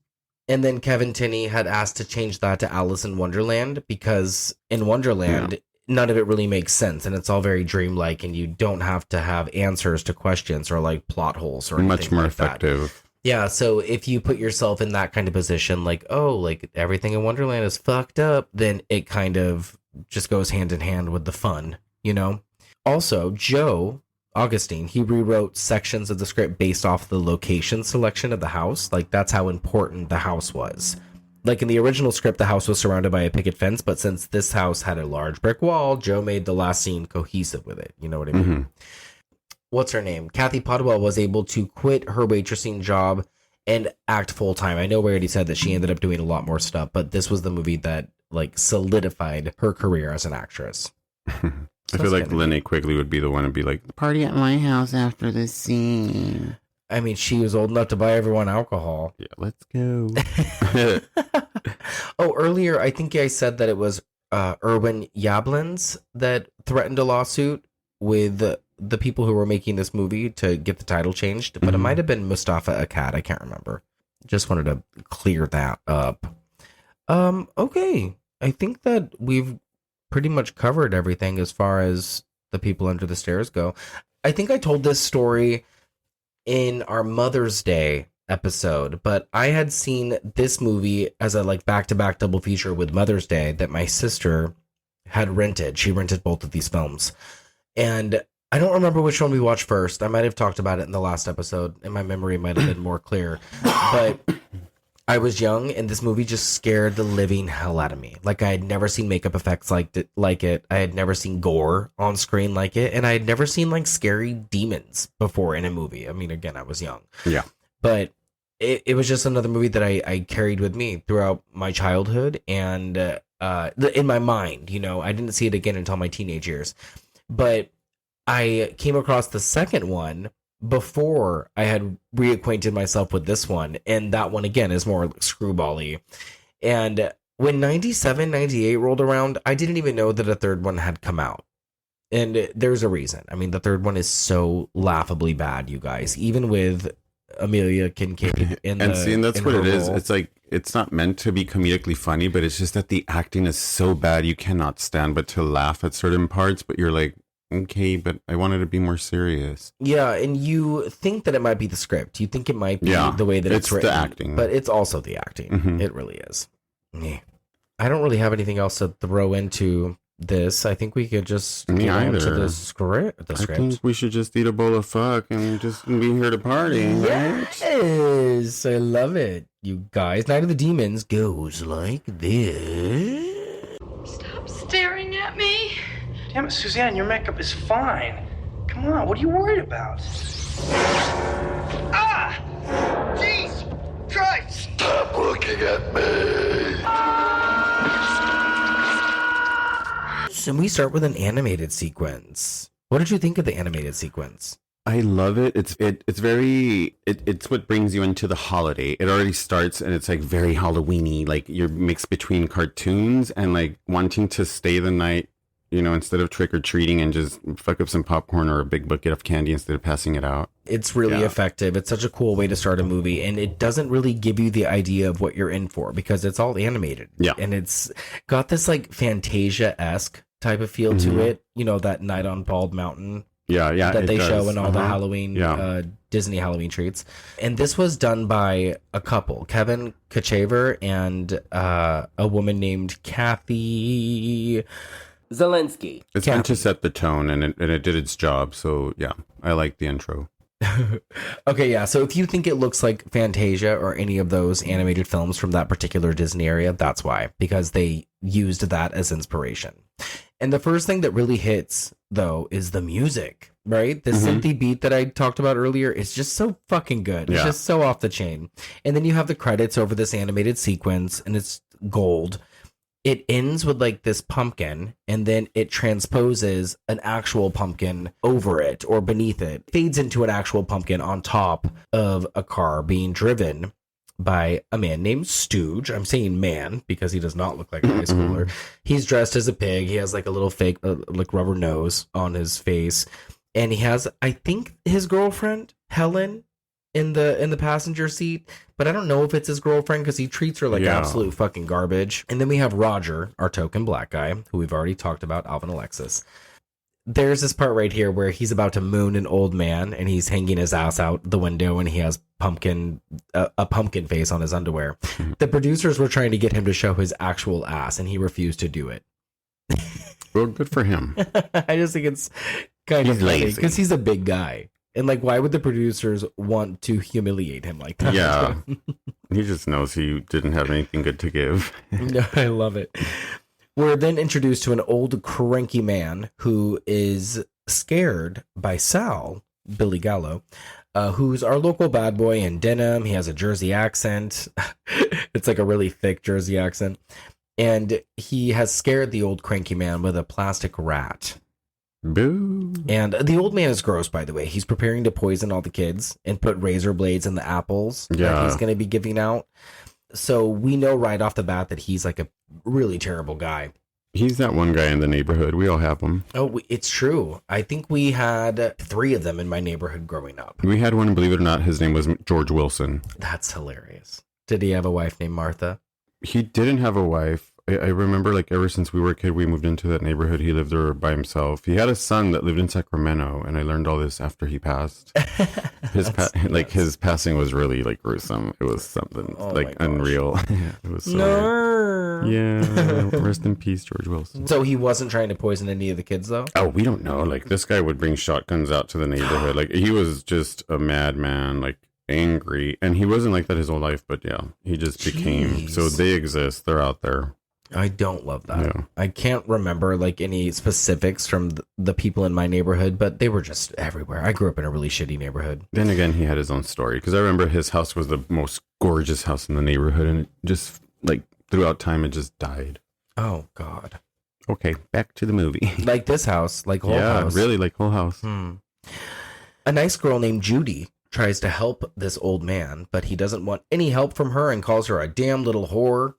And then Kevin Tinney had asked to change that to Alice in Wonderland because in Wonderland, none of it really makes sense. And it's all very dreamlike and you don't have to have answers to questions or like plot holes or anything Much more like that. effective. Yeah, so if you put yourself in that kind of position, like, oh, like everything in Wonderland is fucked up, then it kind of just goes hand in hand with the fun, you know? Also, Joe Augustine, he rewrote sections of the script based off the location selection of the house. Like, that's how important the house was. Like, in the original script, the house was surrounded by a picket fence, but since this house had a large brick wall, Joe made the last scene cohesive with it. You know what I mean? Mm-hmm. What's her name? Kathy Podwell was able to quit her waitressing job and act full time. I know we already said that she ended up doing a lot more stuff, but this was the movie that like solidified her career as an actress. I feel like Linnea Quigley would be the one to be like, party at my house after this scene. I mean, she was old enough to buy everyone alcohol. Yeah, let's go. Oh, earlier, I think I said that it was Erwin Yablans that threatened a lawsuit with the people who were making this movie to get the title changed, but it might have been Mustafa Akkad. I can't remember. Just wanted to clear that up. Okay. I think that we've pretty much covered everything as far as the people under the stairs go. I think I told this story in our Mother's Day episode, but I had seen this movie as a like back-to-back double feature with Mother's Day that my sister had rented. She rented both of these films. And I don't remember which one we watched first. I might have talked about it in the last episode, and my memory might have been more clear. But I was young, and this movie just scared the living hell out of me. Like, I had never seen makeup effects like it. I had never seen gore on screen like it, and I had never seen, like, scary demons before in a movie. I mean, again, I was young. Yeah. But it was just another movie that I carried with me throughout my childhood and in my mind, you know. I didn't see it again until my teenage years. But I came across the second one before I had reacquainted myself with this one, and that one again is more screwball-y. And when 97, 98 rolled around, I didn't even know that a third one had come out. And there's a reason. I mean, the third one is so laughably bad, you guys. Even with Amelia Kincaid in and the, see, and that's in what her it is. role. It's like, it's not meant to be comedically funny, but it's just that the acting is so bad you cannot stand but to laugh at certain parts, but you're like, okay, but I wanted to be more serious. Yeah, and you think that it might be the script. You think it might be the way that it's written. the acting. But it's also the acting. Mhm. It really is. Yeah. I don't really have anything else to throw into this. I think we could just Me get on to either. the script. I think we should just eat a bowl of fuck and just be here to party. Right? Yes, I love it. You guys, Night of the Demons goes like this. Stop staring at me. Damn it, Suzanne, your makeup is fine. Come on, what are you worried about? Ah! Jeez! Christ! Stop looking at me. And we start with an animated sequence. What did you think of the animated sequence? I love it. It's what brings you into the holiday. It already starts and it's like very Halloweeny. Like you're mixed between cartoons and like wanting to stay the night, you know, instead of trick or treating and just fuck up some popcorn or a big bucket of candy instead of passing it out. It's really effective. It's such a cool way to start a movie, and it doesn't really give you the idea of what you're in for because it's all animated. Yeah. And it's got this like Fantasia-esque type of feel to it. You know, that Night on Bald Mountain Yeah, that they does. show in all the Halloween, Disney Halloween treats. And this was done by a couple, Kevin Kachaver and a woman named Kathy Zelensky. It's meant to set the tone, and it did its job. So yeah, I like the intro. Okay, yeah. So if you think it looks like Fantasia or any of those animated films from that particular Disney area, that's why, because they used that as inspiration. And the first thing that really hits, though, is the music, right? The synthy beat that I talked about earlier is just so fucking good. It's just so off the chain. And then you have the credits over this animated sequence, and it's gold. It ends with like this pumpkin, and then it transposes an actual pumpkin over it or beneath it. Fades into an actual pumpkin on top of a car being driven by a man named Stooge. I'm saying man because he does not look like a high schooler. He's dressed as a pig. He has like a little fake like rubber nose on his face, and he has, I think, his girlfriend Helen in the passenger seat, but I don't know if it's his girlfriend because he treats her like absolute fucking garbage. And then we have Roger, our token black guy, who we've already talked about, Alvin Alexis. There's this part right here where he's about to moon an old man, and he's hanging his ass out the window, and he has a pumpkin face on his underwear. The producers were trying to get him to show his actual ass, and he refused to do it. Well, good for him. I just think it's kind of funny because he's a big guy. And like, why would the producers want to humiliate him like that? Yeah. He just knows he didn't have anything good to give. I love it. We're then introduced to an old cranky man who is scared by Sal, Billy Gallo, who's our local bad boy in denim. He has a Jersey accent. It's like a really thick Jersey accent. And he has scared the old cranky man with a plastic rat. Boo. And the old man is gross, by the way. He's preparing to poison all the kids and put razor blades in the apples that he's going to be giving out. So we know right off the bat that he's like a really terrible guy. He's that one guy in the neighborhood. We all have him. Oh, it's true. I think we had 3 of them in my neighborhood growing up. We had one, believe it or not, his name was George Wilson. That's hilarious. Did he have a wife named Martha? He didn't have a wife. I remember, like, ever since we were a kid, we moved into that neighborhood. He lived there by himself. He had a son that lived in Sacramento, and I learned all this after he passed. His passing was really, like, gruesome. It was something, unreal. It was so weird. Yeah, rest in peace, George Wilson. So he wasn't trying to poison any of the kids, though? Oh, we don't know. Like, this guy would bring shotguns out to the neighborhood. Like, he was just a madman, like, angry. And he wasn't like that his whole life, but yeah, he just became. So they exist. They're out there. I don't love that. Yeah. I can't remember like any specifics from the people in my neighborhood, but they were just everywhere. I grew up in a really shitty neighborhood. Then again, he had his own story, because I remember his house was the most gorgeous house in the neighborhood, and it just, like, throughout time, it just died. Oh, God. Okay, back to the movie. Like this house, like Whole House. Yeah, really, like Whole House. A nice girl named Judy tries to help this old man, but he doesn't want any help from her and calls her a damn little whore.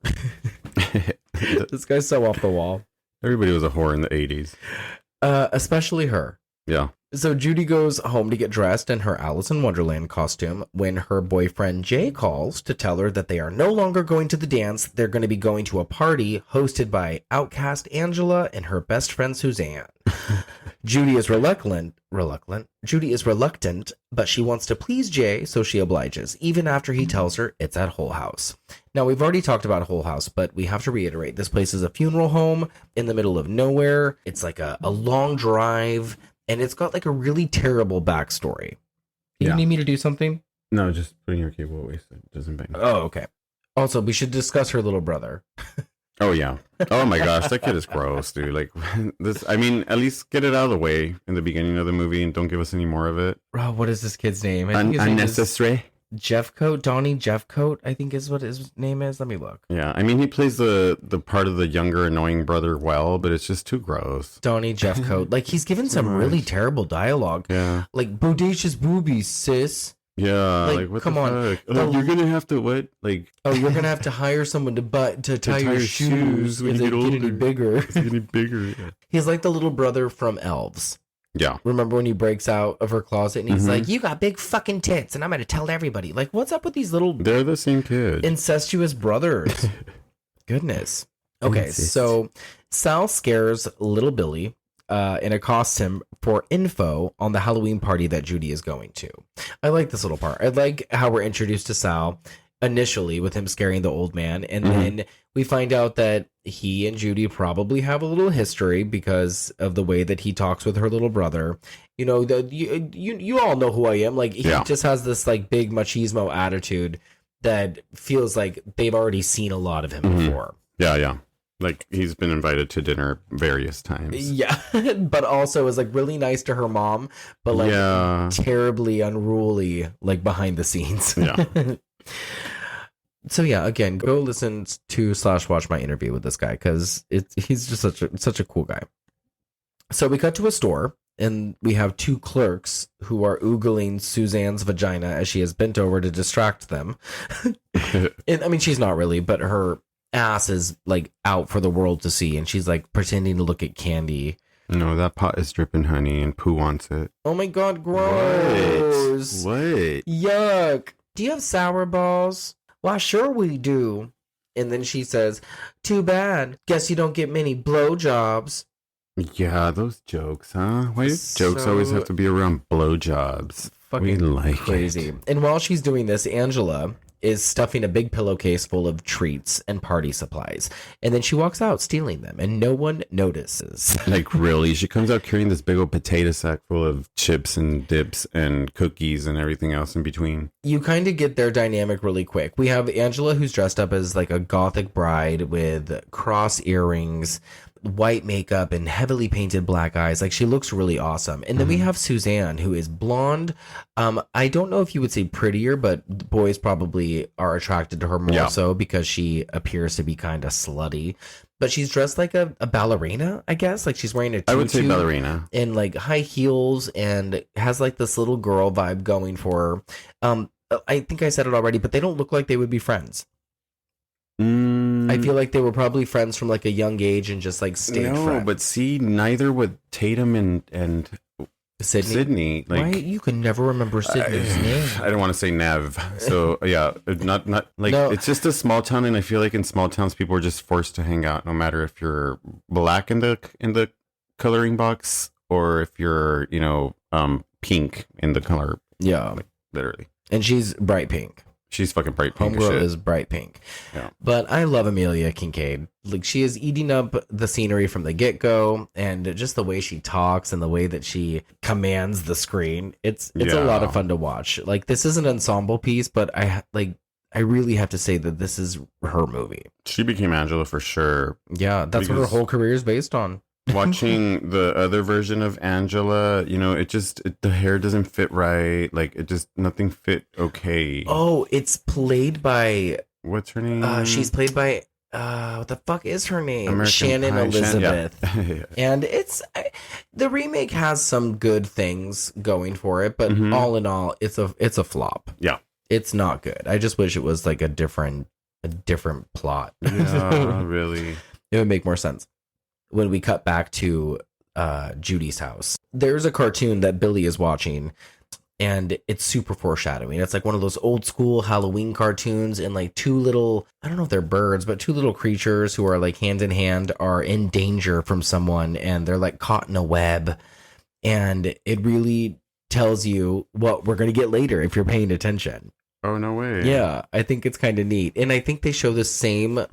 This guy's so off the wall. Everybody was a whore in the 80s. Especially her. Yeah. So Judy goes home to get dressed in her Alice in Wonderland costume when her boyfriend Jay calls to tell her that they are no longer going to the dance. They're going to be going to a party hosted by outcast Angela and her best friend Suzanne. Judy is reluctant, but she wants to please Jay, so she obliges, even after he tells her it's at Whole House. Now, we've already talked about Whole House, but we have to reiterate, this place is a funeral home in the middle of nowhere. It's like a long drive, and it's got like a really terrible backstory. You need me to do something? No, just putting your cable away so it doesn't bang. Oh, okay. Also, we should discuss her little brother. Oh, yeah. Oh, my gosh. That kid is gross, dude. Like, this, I mean, at least get it out of the way in the beginning of the movie and don't give us any more of it. Oh, what is this kid's name? I think his Unnecessary. name is Jeffcoat. Donnie Jeffcoat, I think is what his name is. Let me look. Yeah. I mean, he plays the part of the younger, annoying brother well, but it's just too gross. Donnie Jeffcoat. Like, he's given some really terrible dialogue. Yeah. Like, bodacious boobies, sis. Yeah, like what come the on. fuck? Like, you're gonna have to what? Like, oh, you're gonna have to hire someone to tie your shoes when if you they get any bigger. It's getting bigger. Yeah. He's like the little brother from Elves. Yeah. Remember when he breaks out of her closet and he's like, "You got big fucking tits, and I'm gonna tell everybody." Like, what's up with these little? They're the same kid. Incestuous brothers. Goodness. Okay, so Sal scares little Billy and accosts him for info on the Halloween party that Judy is going to. I like this little part. I like how we're introduced to Sal initially with him scaring the old man, and then we find out that he and Judy probably have a little history because of the way that he talks with her little brother. You know, you all know who I am. Like, he just has this like big machismo attitude that feels like they've already seen a lot of him before. Yeah. Like, he's been invited to dinner various times. Yeah, but also is like really nice to her mom, but like terribly unruly, like behind the scenes. Yeah. So yeah, again, go listen to / watch my interview with this guy because he's just such a cool guy. So we cut to a store and we have 2 clerks who are oogling Suzanne's vagina as she is bent over to distract them. And I mean, she's not really, but her ass is like out for the world to see, and she's like pretending to look at candy. No, that pot is dripping honey and Pooh wants it. Oh my god, gross. What? Yuck. Do you have sour balls? Why, sure we do. And then she says, too bad. Guess you don't get many blowjobs. Yeah, those jokes, huh? Why do jokes always have to be around blowjobs? We like crazy. And while she's doing this, Angela is stuffing a big pillowcase full of treats and party supplies. And then she walks out stealing them, and no one notices. Like, really? She comes out carrying this big old potato sack full of chips and dips and cookies and everything else in between. You kind of get their dynamic really quick. We have Angela, who's dressed up as like a gothic bride with cross earrings, white makeup, and heavily painted black eyes. Like, she looks really awesome. And then we have Suzanne, who is blonde. I don't know if you would say prettier, but boys probably are attracted to her more so because she appears to be kind of slutty. But she's dressed like a ballerina, I guess. Like, she's wearing a tutu. I would say ballerina. And like high heels, and has like this little girl vibe going for her. I think I said it already, but they don't look like they would be friends. I feel like they were probably friends from like a young age and just like stayed friends. But see, neither would Tatum and Sydney. Like, why you can never remember Sydney's name? I don't want to say Nev. So yeah, not like No. It's just a small town, and I feel like in small towns people are just forced to hang out, no matter if you're black in the coloring box or if you're pink in the color. Yeah, like, literally. And she's bright pink. She's fucking bright pink. Homegirl is bright pink. Yeah. But I love Amelia Kincaid. Like, she is eating up the scenery from the get-go, and just the way she talks and the way that she commands the screen. It's a lot of fun to watch. Like, this is an ensemble piece, but I really have to say that this is her movie. She became Angela for sure. Yeah, that's what her whole career is based on. Watching the other version of Angela, the hair doesn't fit right. Like, nothing fit okay. Oh, it's played by... What's her name? She's played by... what the fuck is her name? American Shannon Pie. Elizabeth. Yeah. And the remake has some good things going for it, but all in all, it's a flop. Yeah. It's not good. I just wish it was like a different plot. Yeah, really. It would make more sense. When we cut back to Judy's house, there's a cartoon that Billy is watching, and it's super foreshadowing. It's like one of those old school Halloween cartoons, and like two little, I don't know if they're birds, but two little creatures who are like hand in hand are in danger from someone, and they're like caught in a web. And it really tells you what we're going to get later if you're paying attention. Oh, no way. Yeah, I think it's kind of neat. And I think they show the same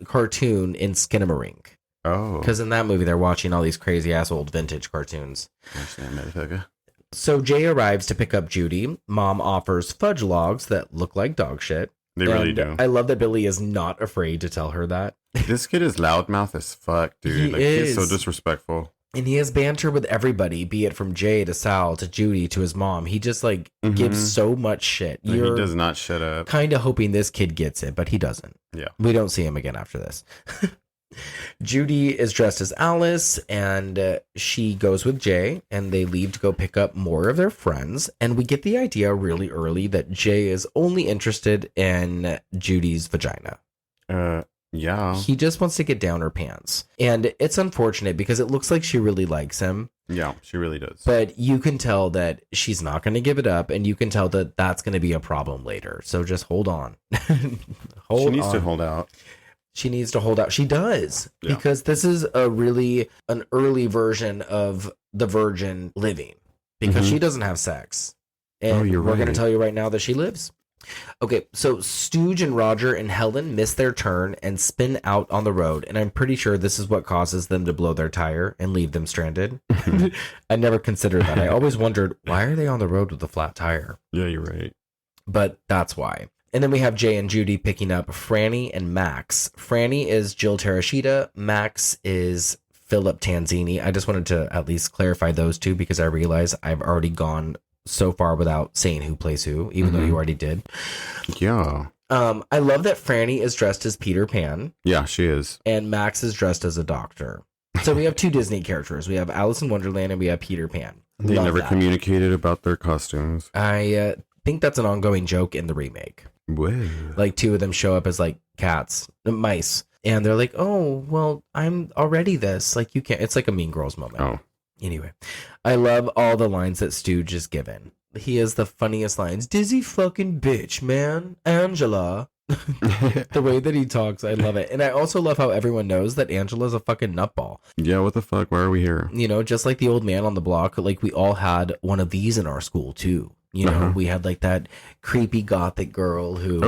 cartoon in Skinamarink. Oh. Because in that movie, they're watching all these crazy ass old vintage cartoons. Motherfucker. So Jay arrives to pick up Judy. Mom offers fudge logs that look like dog shit. They really do. I love that Billy is not afraid to tell her that. This kid is loudmouth as fuck, dude. He's so disrespectful. And he has banter with everybody, be it from Jay to Sal to Judy to his mom. He just gives so much shit. He does not shut up. Kind of hoping this kid gets it, but he doesn't. Yeah. We don't see him again after this. Judy is dressed as Alice, and she goes with Jay, and they leave to go pick up more of their friends. And we get the idea really early that Jay is only interested in Judy's vagina. Yeah. He just wants to get down her pants. And it's unfortunate because it looks like she really likes him. Yeah, she really does. But you can tell that she's not going to give it up, and you can tell that that's going to be a problem later. So just hold on. She needs to hold out. She needs to hold out. She does. Yeah. Because this is an early version of the virgin living. Because she doesn't have sex. And we're going to tell you right now that she lives. Okay, so Stooge and Roger and Helen miss their turn and spin out on the road. And I'm pretty sure this is what causes them to blow their tire and leave them stranded. I never considered that. I always wondered, why are they on the road with a flat tire? Yeah, you're right. But that's why. And then we have Jay and Judy picking up Franny and Max. Franny is Jill Terashita. Max is Philip Tanzini. I just wanted to at least clarify those two because I realize I've already gone so far without saying who plays who, even though you already did. Yeah. I love that Franny is dressed as Peter Pan. Yeah, she is. And Max is dressed as a doctor. So we have two Disney characters. We have Alice in Wonderland and we have Peter Pan. They never communicated about their costumes. I think that's an ongoing joke in the remake. Whoa. Like two of them show up as like mice. And they're like, oh, well, I'm already this. Like, you can't. It's like a Mean Girls moment. Oh. Anyway, I love all the lines that Stooge is given. He has the funniest lines. Dizzy fucking bitch, man. Angela. The way that he talks, I love it. And I also love how everyone knows that Angela's a fucking nutball. Yeah, what the fuck? Why are we here? You know, just like the old man on the block, like we all had one of these in our school too. You know, we had like that creepy gothic girl who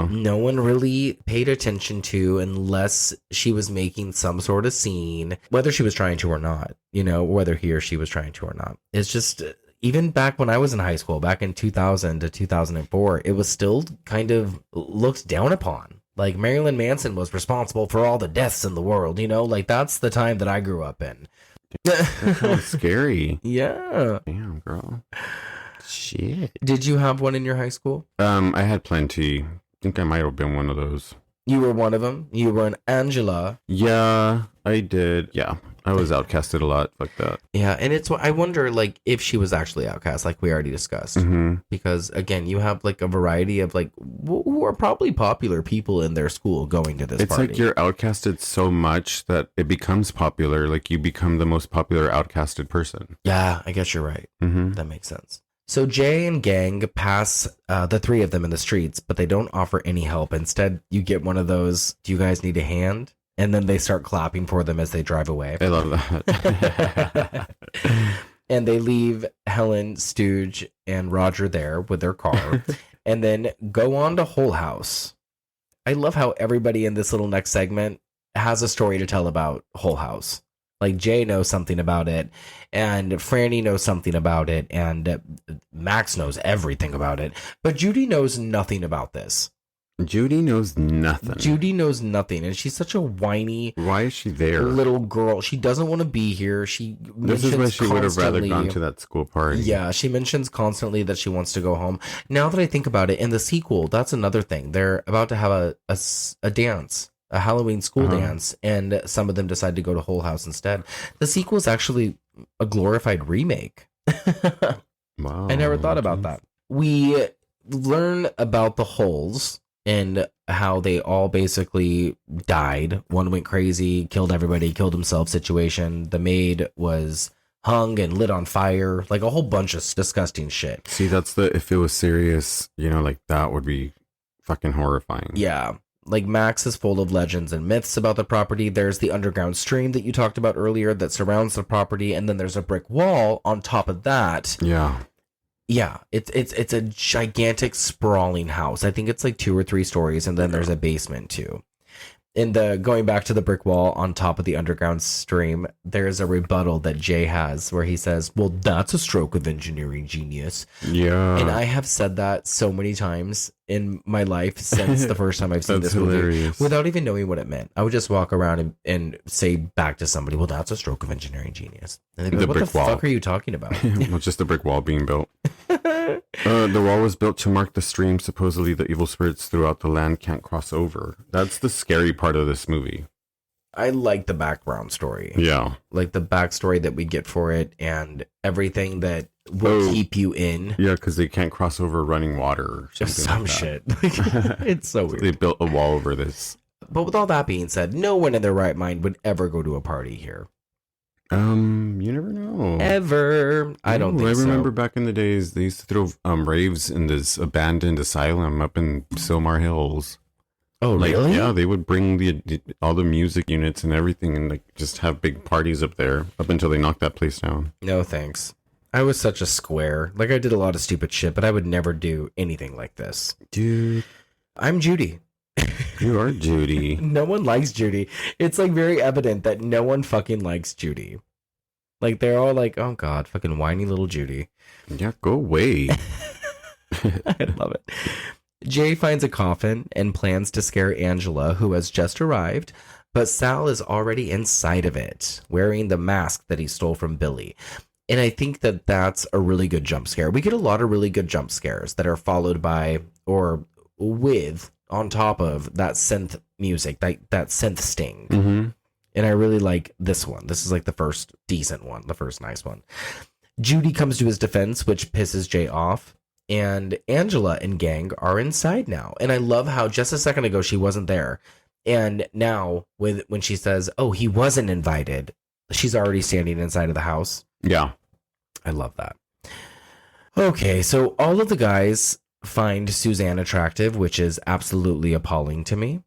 no one really paid attention to unless she was making some sort of scene, whether she was trying to or not, you know, whether he or she was trying to or not. It's just, even back when I was in high school, back in 2000 to 2004, it was still kind of looked down upon. Like Marilyn Manson was responsible for all the deaths in the world, you know, like that's the time that I grew up in. That's kind of scary. Yeah. Damn, girl. Shit. Did you have one in your high school? I had plenty. I think I might have been one of those. You were one of them. You were an Angela. Yeah, I did. Yeah, I was outcasted a lot. Like that. Yeah, and I wonder, like, if she was actually outcast, like we already discussed. Mm-hmm. Because, again, you have, like, a variety of, like, who are probably popular people in their school going to this It's party. like you're outcasted so much that it becomes popular. Like, you become the most popular outcasted person. Yeah, I guess you're right. Mm-hmm. That makes sense. So Jay and gang pass the three of them in the streets, but they don't offer any help. Instead, you get one of those, do you guys need a hand? And then they start clapping for them as they drive away. I love that. And they leave Helen, Stooge, and Roger there with their car and then go on to Whole House. I love how everybody in this little next segment has a story to tell about Whole House. Like, Jay knows something about it, and Franny knows something about it, and Max knows everything about it. But Judy knows nothing about this. Judy knows nothing. Judy knows nothing, and she's such a whiny. Why is she there? Little girl. She doesn't want to be here. This is why she would have rather gone to that school party. Yeah, she mentions constantly that she wants to go home. Now that I think about it, in the sequel, that's another thing. They're about to have a dance. A Halloween school dance, and some of them decide to go to Whole House instead. The sequel is actually a glorified remake. Wow. I never thought about that. We learn about the Holes and how they all basically died. One went crazy, killed everybody, killed himself situation. The maid was hung and lit on fire, like a whole bunch of disgusting shit. See, if it was serious, like that would be fucking horrifying. Yeah. Like, Max is full of legends and myths about the property. There's the underground stream that you talked about earlier that surrounds the property, and then there's a brick wall on top of that. Yeah. Yeah, it's a gigantic sprawling house. I think it's like 2 or 3 stories, and then there's a basement too. In going back to the brick wall on top of the underground stream, there's a rebuttal that Jay has where he says, "Well, that's a stroke of engineering genius." Yeah. And I have said that so many times in my life since the first time I've seen this hilarious. movie without even knowing what it meant. I would just walk around and say back to somebody, "Well, that's a stroke of engineering genius." And they'd be like, "What the fuck are you talking about?" Well, just a brick wall being built. The wall was built to mark the stream. Supposedly, the evil spirits throughout the land can't cross over. That's the scary part of this movie. I like the background story. Yeah. Like the backstory that we get for it and everything that will keep you in. Yeah, because they can't cross over running water or something. Some shit. It's so weird. They built a wall over this. But with all that being said, no one in their right mind would ever go to a party here. You never know. Ever. I don't think so. I remember back in the days, they used to throw raves in this abandoned asylum up in Silmar Hills. Oh, really? Yeah, they would bring all the music units and everything and just have big parties up there up until they knocked that place down. No, thanks. I was such a square. Like, I did a lot of stupid shit, but I would never do anything like this. Dude. I'm Judy. You are Judy. No one likes Judy. It's like very evident that no one fucking likes Judy. Like, they're all like, "Oh God, fucking whiny little Judy." Yeah, go away. I love it. Jay finds a coffin and plans to scare Angela, who has just arrived, but Sal is already inside of it, wearing the mask that he stole from Billy. And I think that that's a really good jump scare. We get a lot of really good jump scares that are followed by or with on top of that synth music, that synth sting. Mm-hmm. And I really like this one. This is like the first decent one, the first nice one. Judy comes to his defense, which pisses Jay off. And Angela and gang are inside now. And I love how just a second ago she wasn't there. And now when she says, "Oh, he wasn't invited," she's already standing inside of the house. Yeah. I love that. Okay, so all of the guys find Suzanne attractive, which is absolutely appalling to me.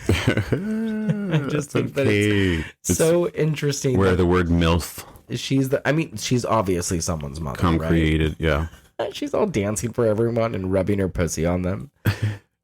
I just think that it's so interesting. Where the word MILF she's obviously someone's mother, right? created, yeah. She's all dancing for everyone and rubbing her pussy on them.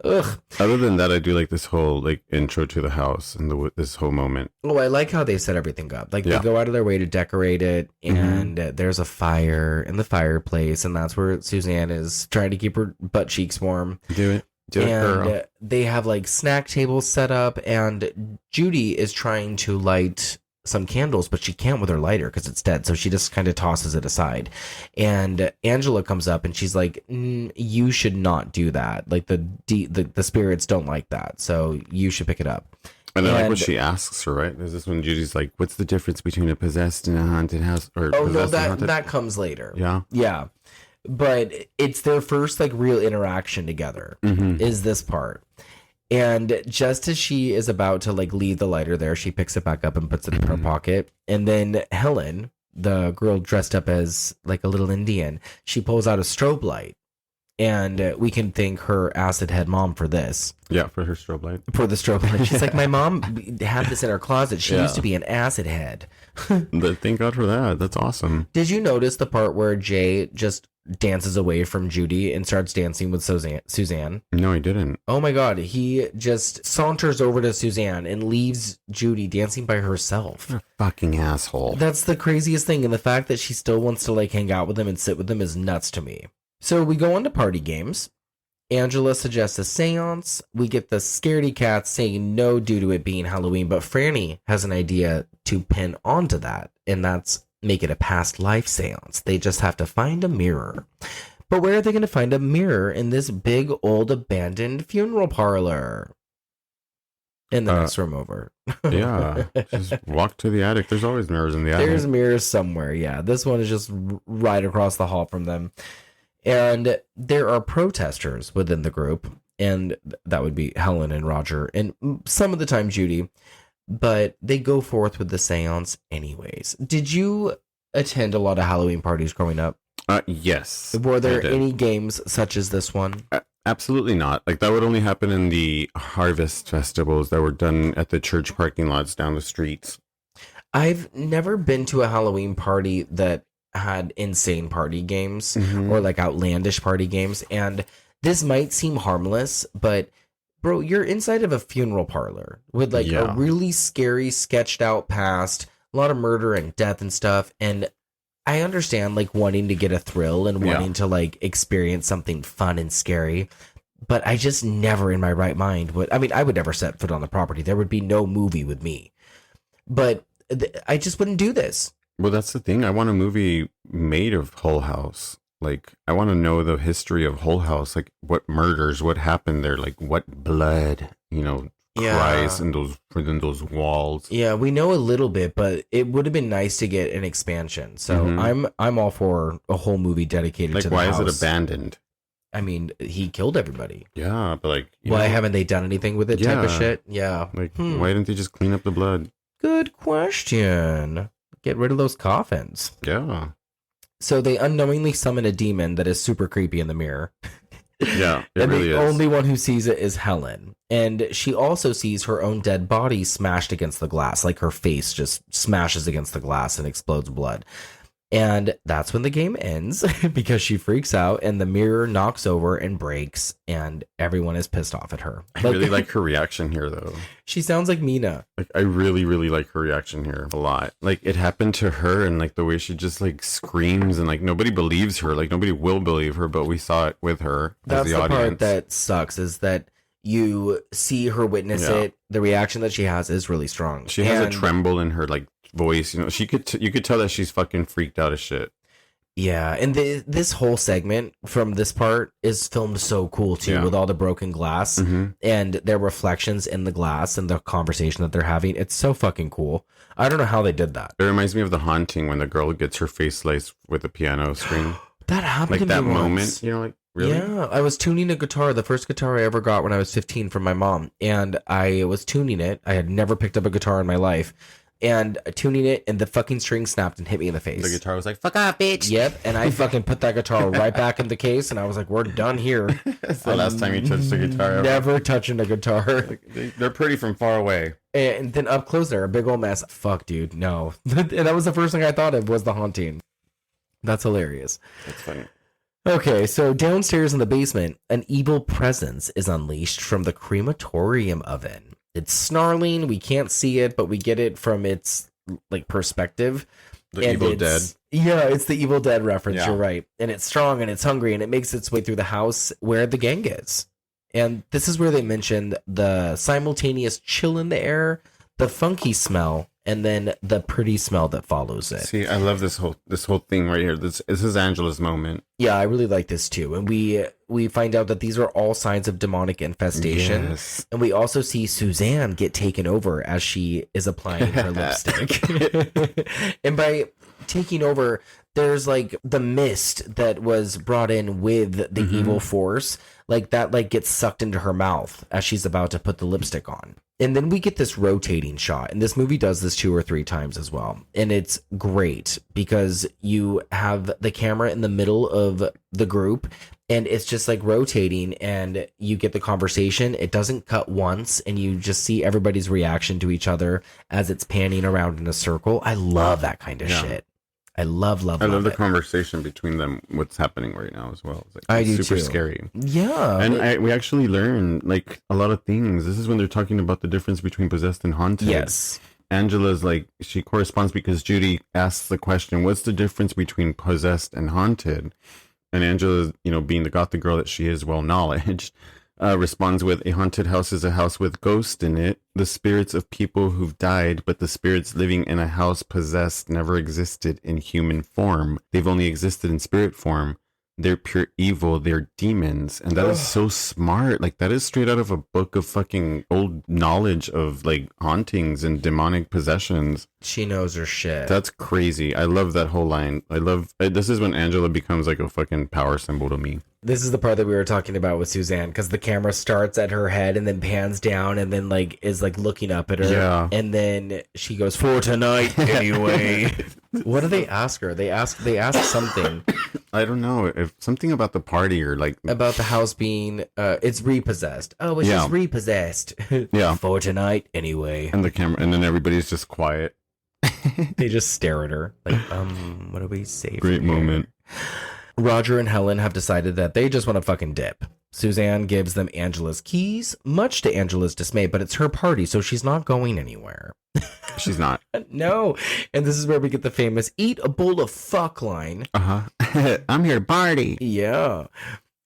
Ugh. Other than that, I do like this whole intro to the house and this whole moment. Oh, I like how they set everything up. Like they go out of their way to decorate it, and there's a fire in the fireplace, and that's where Suzanne is trying to keep her butt cheeks warm. Do it, girl. They have like snack tables set up, and Judy is trying to light some candles, but she can't with her lighter because it's dead. So she just kind of tosses it aside. And Angela comes up and she's like, you should not do that. Like the spirits don't like that. So you should pick it up. And then like what she asks her, right? There's this when Judy's like, what's the difference between a possessed and a haunted house? Or oh, no, that comes later. Yeah. Yeah. But it's their first like real interaction together is this part. And just as she is about to like leave the lighter there, she picks it back up and puts it in her pocket. And then Helen, the girl dressed up as like a little Indian, she pulls out a strobe light. And we can thank her acid head mom for this. Yeah, for her strobe light. For the strobe light. She's like, my mom had this in her closet. She used to be an acid head. Thank God for that. That's awesome. Did you notice the part where Jay just dances away from Judy and starts dancing with Suzanne? No, he didn't. Oh my God. He just saunters over to Suzanne and leaves Judy dancing by herself. What a fucking asshole. That's the craziest thing. And the fact that she still wants to like hang out with him and sit with him is nuts to me. So we go on to party games. Angela suggests a seance. We get the scaredy cat saying no due to it being Halloween, but Franny has an idea to pin onto that, and that's make it a past life seance. They just have to find a mirror. But where are they going to find a mirror in this big old abandoned funeral parlor? In the next room over. Yeah. Just walk to the attic. There's always mirrors in the attic. There's mirrors somewhere, yeah. This one is just right across the hall from them. And there are protesters within the group, and that would be Helen and Roger, and some of the time Judy, but they go forth with the seance anyways. Did you attend a lot of Halloween parties growing up? Yes. Were there any games such as this one? Absolutely not. Like that would only happen in the harvest festivals that were done at the church parking lots down the streets. I've never been to a Halloween party that had insane party games or like outlandish party games, and this might seem harmless, but bro, you're inside of a funeral parlor with like a really scary sketched out past, a lot of murder and death and stuff, and I understand like wanting to get a thrill and wanting to like experience something fun and scary, but I just never in my right mind would, I mean, I would never set foot on the property. There would be no movie with me, but I just wouldn't do this. Well, that's the thing. I want a movie made of Hull House. Like, I want to know the history of Hull House. Like, what murders, what happened there, like, what blood, cries within those walls. Yeah, we know a little bit, but it would have been nice to get an expansion. So I'm all for a whole movie dedicated to the house. Why is it abandoned? I mean, he killed everybody. Yeah, but like, why haven't they done anything with it? Type of shit. Yeah. Like, why didn't they just clean up the blood? Good question. Get rid of those coffins. Yeah. So they unknowingly summon a demon that is super creepy in the mirror. Yeah, it and really the is. only one who sees it is Helen. And she also sees her own dead body smashed against the glass. Like her face just smashes against the glass and explodes blood. And that's when the game ends because she freaks out and the mirror knocks over and breaks and everyone is pissed off at her. I really like her reaction here, though. She sounds like Mina. Like, I really, really like her reaction here a lot. Like, it happened to her and like the way she just like screams and like nobody believes her. Like, nobody will believe her, but we saw it with her That's as the audience. Part that sucks is that you see her witness it. The reaction that she has is really strong. She has a tremble in her like voice, you could tell that she's fucking freaked out as shit. Yeah, and this whole segment from this part is filmed so cool too, with all the broken glass and their reflections in the glass and the conversation that they're having. It's so fucking cool. I don't know how they did that. It reminds me of The Haunting when the girl gets her face sliced with a piano string. That happened like to me that once. moment, like, really? Yeah, I was tuning a guitar, the first guitar I ever got when I was 15 from my mom, and I was tuning it. I had never picked up a guitar in my life. And tuning it, and the fucking string snapped and hit me in the face. The guitar was like, fuck off, bitch. Yep, and I fucking put that guitar right back in the case, and I was like, we're done here. That's the last time you touched a guitar ever. Never touching a guitar. Like, they're pretty from far away. And then up close, they're a big old mess. Fuck, dude, no. And that was the first thing I thought of was The Haunting. That's hilarious. That's funny. Okay, so downstairs in the basement, an evil presence is unleashed from the crematorium oven. It's snarling. We can't see it, but we get it from its like perspective. The Evil Dead. Yeah, it's the Evil Dead reference. Yeah. You're right. And it's strong and it's hungry and it makes its way through the house where the gang is. And this is where they mentioned the simultaneous chill in the air, the funky smell, and then the pretty smell that follows it. See, I love this whole thing right here. This is Angela's moment. Yeah, I really like this too. And we find out that these are all signs of demonic infestation. Yes. And we also see Suzanne get taken over as she is applying her lipstick. And by taking over, there's like the mist that was brought in with the evil force, like that like gets sucked into her mouth as she's about to put the lipstick on. And then we get this rotating shot, and this movie does this 2 or 3 times as well. And it's great because you have the camera in the middle of the group, and it's just like rotating, and you get the conversation. It doesn't cut once, and you just see everybody's reaction to each other as it's panning around in a circle. I love that kind of shit. I love the it. conversation between them, what's happening right now as well. It's like, I do super too. scary. Yeah. And we actually learn like a lot of things. This is when they're talking about the difference between possessed and haunted. Yes. Angela's like, she corresponds because Judy asks the question, what's the difference between possessed and haunted? And Angela, being the gothic girl that she is, well knowledge, responds with, a haunted house is a house with ghosts in it, the spirits of people who've died, but the spirits living in a house possessed never existed in human form. They've only existed in spirit form. They're pure evil. They're demons. And that is so smart. Like, that is straight out of a book of fucking old knowledge of like hauntings and demonic possessions. She knows her shit. That's crazy. I love that whole line. This is when Angela becomes like a fucking power symbol to me. This is the part that we were talking about with Suzanne, because the camera starts at her head and then pans down and then like is like looking up at her. Yeah. And then she goes, for tonight anyway. What do they ask her? They ask something. I don't know, if something about the party or like about the house being it's repossessed. Oh, it's just repossessed. Yeah. For tonight anyway. and the camera, and then everybody's just quiet. They just stare at her like, what do we say? Great moment. Roger and Helen have decided that they just want to fucking dip. Suzanne gives them Angela's keys, much to Angela's dismay, but it's her party, so she's not going anywhere. She's not. No. And this is where we get the famous eat a bowl of fuck line. I'm here to party. Yeah.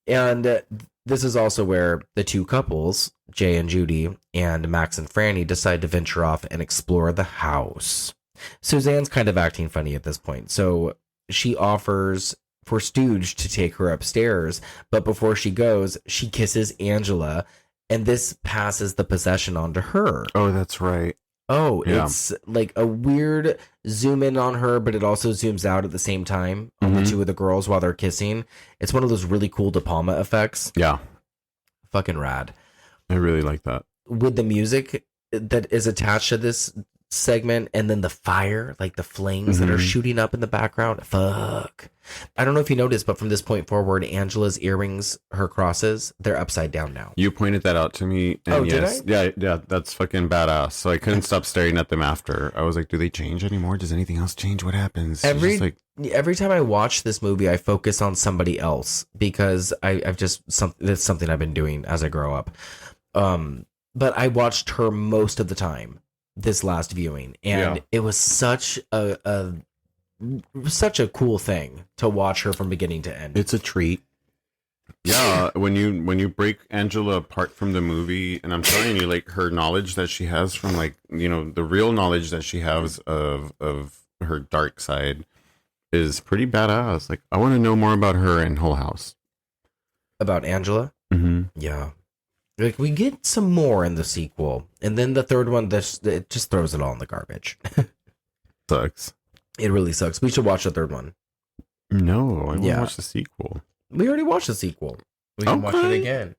And this is also where the two couples, Jay and Judy, and Max and Franny, decide to venture off and explore the house. Suzanne's kind of acting funny at this point, so she offers for Stooge to take her upstairs, but before she goes, she kisses Angela, and this passes the possession on to her. Oh, that's right. Oh, yeah. It's like a weird zoom in on her, but it also zooms out at the same time on the two of the girls while they're kissing. It's one of those really cool De Palma effects. Yeah. Fucking rad. I really like that. With the music that is attached to this segment, and then the fire, like the flames that are shooting up in the background. Fuck. I don't know if you noticed, but from this point forward, Angela's earrings, her crosses, they're upside down now. You pointed that out to me. And did I? Yeah, that's fucking badass. So I couldn't stop staring at them after. I was like, do they change anymore? Does anything else change? What happens? Every time I watch this movie, I focus on somebody else because that's something I've been doing as I grow up. But I watched her most of the time this last viewing, and it was such a cool thing to watch her from beginning to end. It's a treat. Yeah, when you break Angela apart from the movie, and I'm telling you, like, her knowledge that she has from, like, the real knowledge that she has of her dark side is pretty badass. Like, I want to know more about her and Whole House. About Angela? Mm-hmm. Yeah. Like, we get some more in the sequel, and then the third one, it just throws it all in the garbage. Sucks. It really sucks. We should watch the third one. No, I want to watch the sequel. We already watched the sequel. We can watch it again.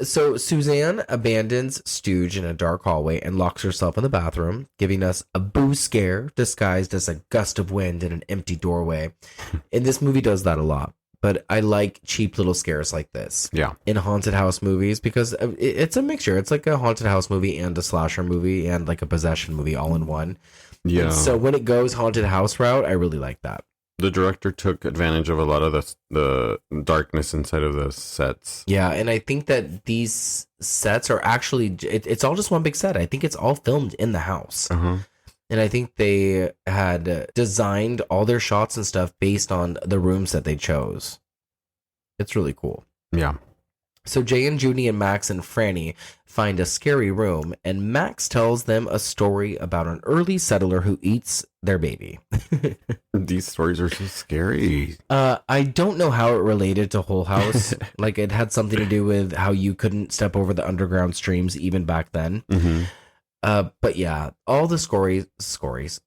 So Suzanne abandons Stooge in a dark hallway and locks herself in the bathroom, giving us a boo scare disguised as a gust of wind in an empty doorway. And this movie does that a lot. But I like cheap little scares like this. Yeah. In haunted house movies, because it's a mixture. It's like a haunted house movie and a slasher movie and like a possession movie all in one. Yeah. And so when it goes haunted house route, I really like that. The director took advantage of a lot of the darkness inside of the sets. Yeah, and I think that these sets are actually, it's all just one big set. I think it's all filmed in the house. Uh-huh. And I think they had designed all their shots and stuff based on the rooms that they chose. It's really cool. Yeah. So Jay and Judy and Max and Franny find a scary room, and Max tells them a story about an early settler who eats their baby. These stories are so scary. I don't know how it related to Whole House. Like, it had something to do with how you couldn't step over the underground streams even back then. Mm-hmm. But yeah, all the scary stories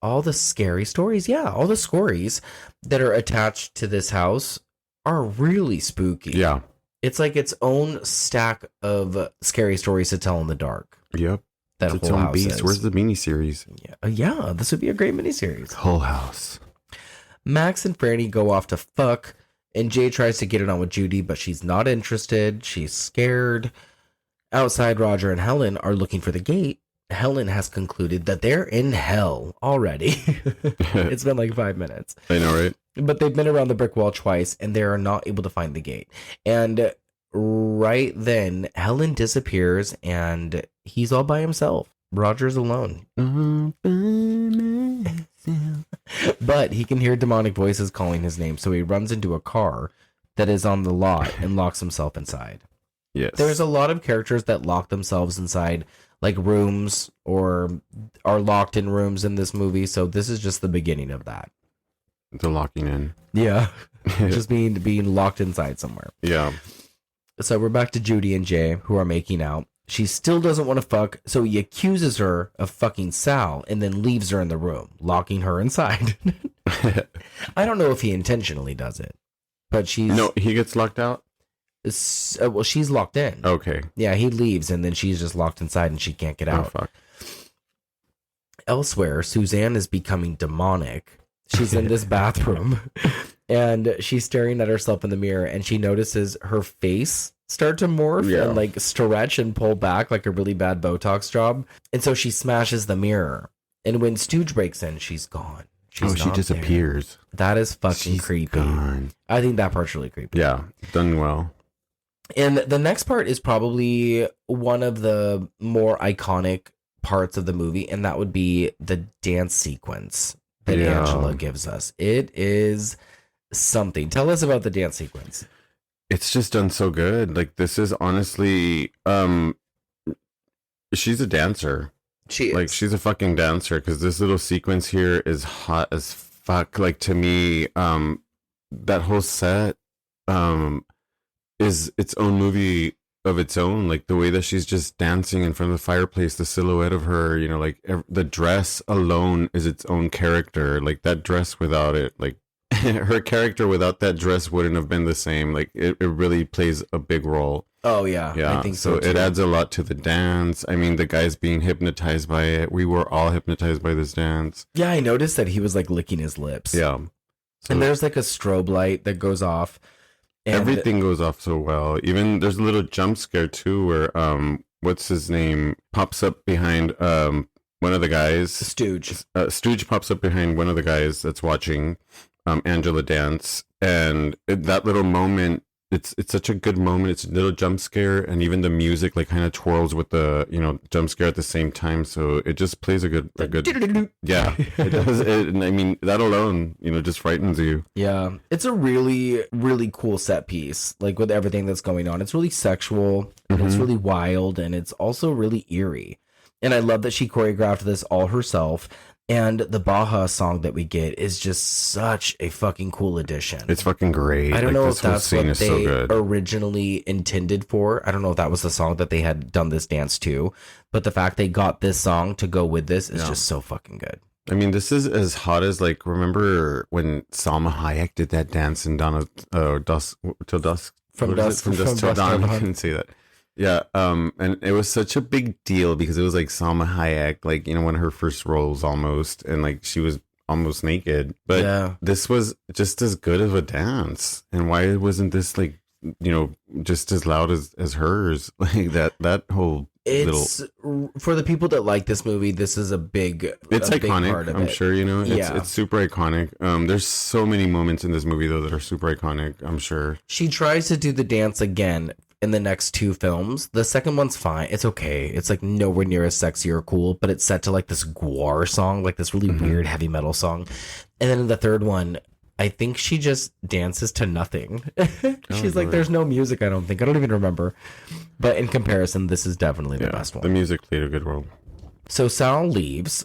that are attached to this house are really spooky. Yeah. It's like its own stack of scary stories to tell in the dark. Yep. That It's its Whole own House beast. is. Where's the miniseries? Yeah, this would be a great miniseries. Whole House. Max and Franny go off to fuck, and Jay tries to get it on with Judy, but she's not interested. She's scared. Outside, Roger and Helen are looking for the gate. Helen has concluded that they're in hell already. It's been like 5 minutes. I know, right? But they've been around the brick wall twice, and they are not able to find the gate. And right then, Helen disappears, and he's all by himself. Roger's alone. But he can hear demonic voices calling his name, so he runs into a car that is on the lot and locks himself inside. Yes. There's a lot of characters that lock themselves inside, like rooms, or are locked in rooms in this movie, so this is just the beginning of that. The locking in. Yeah. Just being locked inside somewhere. Yeah. So we're back to Judy and Jay, who are making out. She still doesn't want to fuck, so he accuses her of fucking Sal and then leaves her in the room, locking her inside. I don't know if he intentionally does it, but she's... No, he gets locked out? Well, she's locked in. Okay. Yeah, he leaves, and then she's just locked inside, and she can't get out. Oh, fuck. Elsewhere, Suzanne is becoming demonic. She's in this bathroom, and she's staring at herself in the mirror, and she notices her face start to morph and like stretch and pull back like a really bad Botox job. And so she smashes the mirror. And when Stooge breaks in, she's gone. She not disappears. there. That is fucking creepy. Gone. I think that part's really creepy. Yeah, done well. And the next part is probably one of the more iconic parts of the movie, and that would be the dance sequence that Angela gives us. It is something. Tell us about the dance sequence. It's just done so good. Like, this is honestly, she's a dancer. She is. Like, she's a fucking dancer, because this little sequence here is hot as fuck. Like, to me, that whole set is its own movie of its own. Like, the way that she's just dancing in front of the fireplace, the silhouette of her, you know, like, the dress alone is its own character. Like, that dress without it, like, her character without that dress wouldn't have been the same. Like, it really plays a big role. Oh, yeah. I think so too. It adds a lot to the dance. I mean, the guy's being hypnotized by it. We were all hypnotized by this dance. Yeah, I noticed that he was like licking his lips. Yeah. So And there's like a strobe light that goes off. And everything goes off so well. Even there's a little jump scare too where what's his name pops up behind one of the guys. Stooge. Stooge pops up behind one of the guys that's watching Angela dance, and that little moment, it's such a good moment. It's a little jump scare, and even the music like kind of twirls with the, you know, jump scare at the same time, so it just plays a good yeah, it does. I mean, that alone, you know, just frightens you. Yeah, it's a really, really cool set piece, like with everything that's going on. It's really sexual, and it's really wild, and it's also really eerie. And I love that she choreographed this all herself. And the Baja song that we get is just such a fucking cool addition. It's fucking great. I don't know if that's what so they good. originally intended for. I don't know if that was the song that they had done this dance to. But the fact they got this song to go with this is just so fucking good. I mean, this is as hot as, like, remember when Salma Hayek did that dance in Dawn of Dusk Till Dusk? From Dusk Till Dawn. I couldn't say that. Yeah, and it was such a big deal because it was like Salma Hayek, like, you know, one of her first roles almost, and like she was almost naked. But this was just as good of a dance. And why wasn't this, like, you know, just as loud as hers? Like that whole it's for the people that like this movie, this is it's iconic. big part of I'm sure, you know, it's super iconic. There's so many moments in this movie though that are super iconic, I'm sure. She tries to do the dance again in the next two films. The second one's fine. It's okay. It's like nowhere near as sexy or cool, but it's set to like this Gwar song, like this really weird heavy metal song. And then in the third one, I think she just dances to nothing. She's like, Lord. there's no music, I don't think. I don't even remember. But in comparison, this is definitely the best one. The music played a good role. So Sal leaves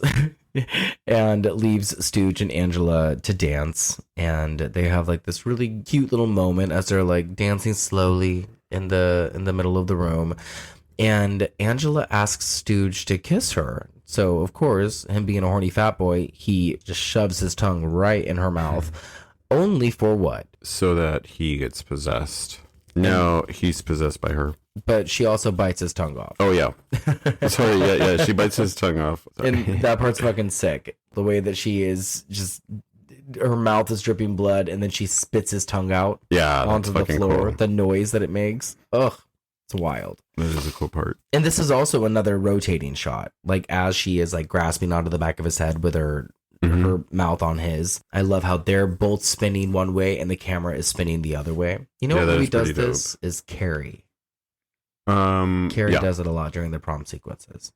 and leaves Stooge and Angela to dance. And they have like this really cute little moment as they're like dancing slowly in the middle of the room. And Angela asks Stooge to kiss her. So, of course, him being a horny fat boy, he just shoves his tongue right in her mouth. Only for what? So that he gets possessed. No, he's possessed by her. But she also bites his tongue off. Oh, yeah. Sorry, yeah. She bites his tongue off. Sorry. And that part's fucking sick. The way that she is just... Her mouth is dripping blood, and then she spits his tongue out onto the floor. Cool. The noise that it makes. Ugh. It's wild. That is a cool part. And this is also another rotating shot. Like, as she is, like, grasping onto the back of his head with her mouth on his. I love how they're both spinning one way, and the camera is spinning the other way. You know what movie does this? Is Carrie. Carrie does it a lot during the prom sequences.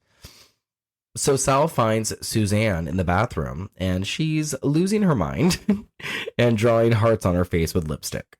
So Sal finds Suzanne in the bathroom, and she's losing her mind and drawing hearts on her face with lipstick.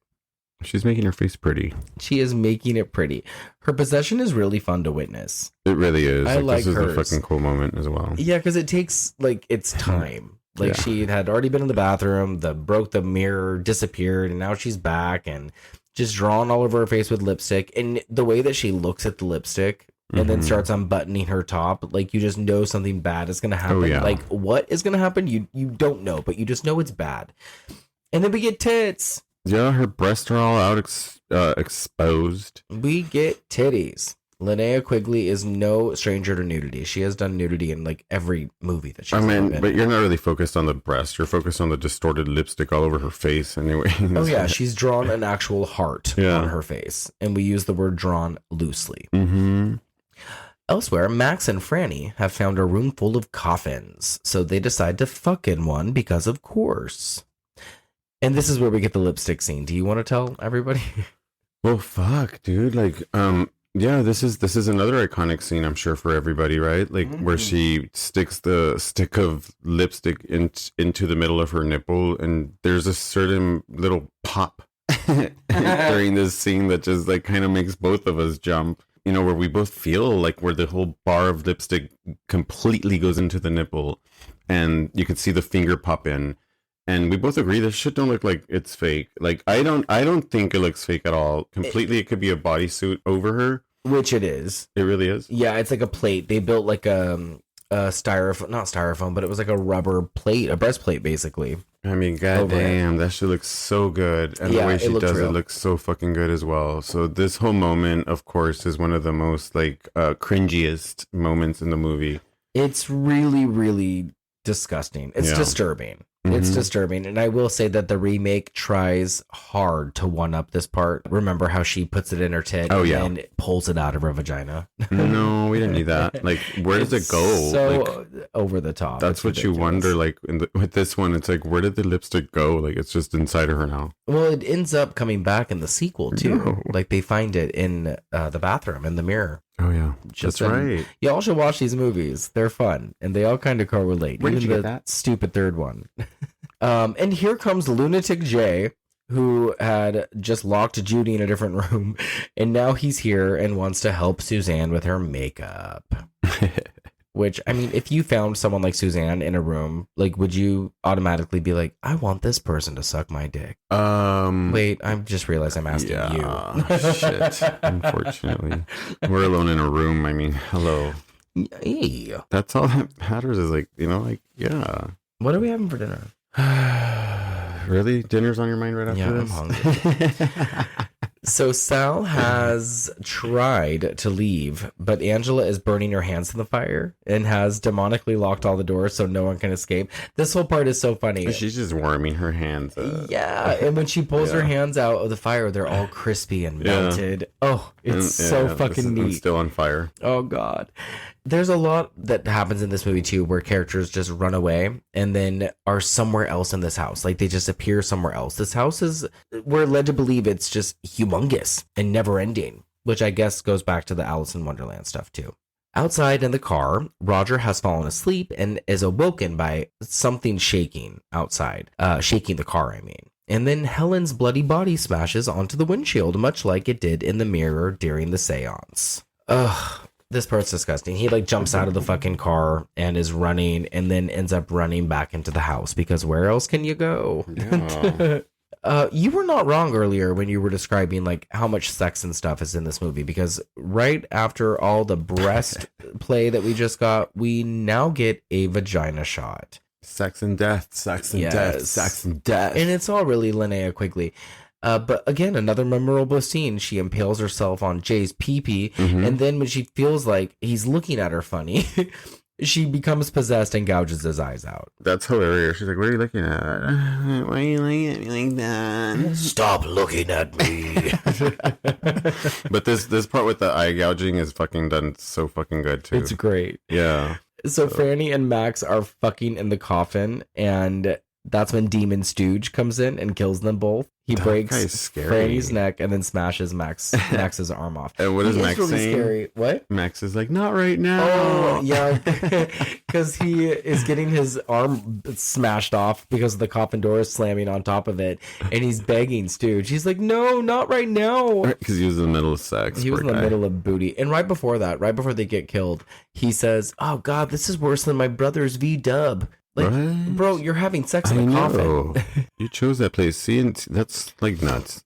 She's making her face pretty. She is making it pretty. Her possession is really fun to witness. It really is. I like this is hers. a fucking cool moment as well. Yeah, because it takes, like, its time. Like, she had already been in the bathroom, broke the mirror, disappeared, and now she's back and just drawn all over her face with lipstick. And the way that she looks at the lipstick and then starts unbuttoning her top, like, you just know something bad is going to happen. Oh, yeah. Like, what is going to happen? You don't know, but you just know it's bad. And then we get tits. Yeah, her breasts are all out exposed. We get titties. Linnea Quigley is no stranger to nudity. She has done nudity in like every movie that she's been in. But you're not really focused on the breast. You're focused on the distorted lipstick all over her face anyway. Oh yeah, she's drawn an actual heart on her face. And we use the word drawn loosely. Mm-hmm. Elsewhere, Max and Franny have found a room full of coffins. So they decide to fuck in one because of course. And this is where we get the lipstick scene. Do you want to tell everybody? Well, fuck, dude. Like, yeah, this is another iconic scene, I'm sure, for everybody, right? Like, where she sticks the stick of lipstick into the middle of her nipple, and there's a certain little pop during this scene that just, like, kind of makes both of us jump. You know, where we both feel like where the whole bar of lipstick completely goes into the nipple, and you can see the finger pop in. And we both agree this shit don't look like it's fake. Like, I don't think it looks fake at all. Completely, it could be a bodysuit over her. Which it is. It really is? Yeah, it's like a plate. They built like a styrofoam, not styrofoam, but it was like a rubber plate, a breastplate, basically. I mean, goddamn, that shit looks so good. And the way she does it looks so fucking good as well. So this whole moment, of course, is one of the most, like, cringiest moments in the movie. It's really, really disgusting. It's disturbing. It's disturbing. And I will say that the remake tries hard to one up this part. Remember how she puts it in her tit and pulls it out of her vagina? No, we didn't need that. Like, where does it go? So like, over the top. That's what you wonder. Like, with this one, it's like, where did the lipstick go? Like, it's just inside of her now. Well, it ends up coming back in the sequel, too. No. Like, they find it in the bathroom, in the mirror. Oh, yeah. That's right. Y'all should watch these movies. They're fun. And they all kind of correlate. Where did you get that? Stupid third one. And here comes Lunatic Jay, who had just locked Judy in a different room. And now he's here and wants to help Suzanne with her makeup. Which, I mean, if you found someone like Suzanne in a room, like, would you automatically be like, I want this person to suck my dick? Wait, I just realized I'm asking you. Shit. Unfortunately. We're alone in a room. I mean, hello. Hey. That's all that matters is, like, you know, like, yeah. What are we having for dinner? Really? Dinner's on your mind right after this? I'm hungry. So Sal has tried to leave, but Angela is burning her hands in the fire and has demonically locked all the doors so no one can escape. This whole part is so funny. She's just warming her hands up. Yeah, and when she pulls her hands out of the fire, they're all crispy and melted. Oh, it's so fucking neat. It's still on fire. Oh, God. There's a lot that happens in this movie, too, where characters just run away and then are somewhere else in this house. Like, they just appear somewhere else. This house we're led to believe it's just humongous and never ending, which I guess goes back to the Alice in Wonderland stuff, too. Outside in the car, Roger has fallen asleep and is awoken by something shaking outside. Shaking the car, I mean. And then Helen's bloody body smashes onto the windshield, much like it did in the mirror during the seance. Ugh, this part's disgusting. He like jumps out of the fucking car and is running and then ends up running back into the house because where else can you go? Yeah. You were not wrong earlier when you were describing like how much sex and stuff is in this movie, because right after all the breast play that we just got, we now get a vagina shot. Sex and death, sex and death, sex and death. And it's all really Linnea Quigley. But again, another memorable scene. She impales herself on Jay's pee-pee, and then when she feels like he's looking at her funny, she becomes possessed and gouges his eyes out. That's hilarious. She's like, what are you looking at? Why are you looking at me like that? Stop looking at me. But this part with the eye gouging is fucking done so fucking good too. It's great. Yeah. So Franny and Max are fucking in the coffin, and that's when Demon Stooge comes in and kills them both. He That breaks guy's scary. Franny's neck and then smashes Max's arm off. And what is He Max really saying? Scary. What? Max is like, not right now. Oh, yeah. Because he is getting his arm smashed off because the coffin door is slamming on top of it. And he's begging Stooge. He's like, no, not right now. Because he was in the middle of sex. He was in the middle of booty. And right before that, right before they get killed, he says, oh, God, this is worse than my brother's V-dub. Like, What? bro, you're having sex in I a know. coffin. You chose that place. See, and that's like nuts.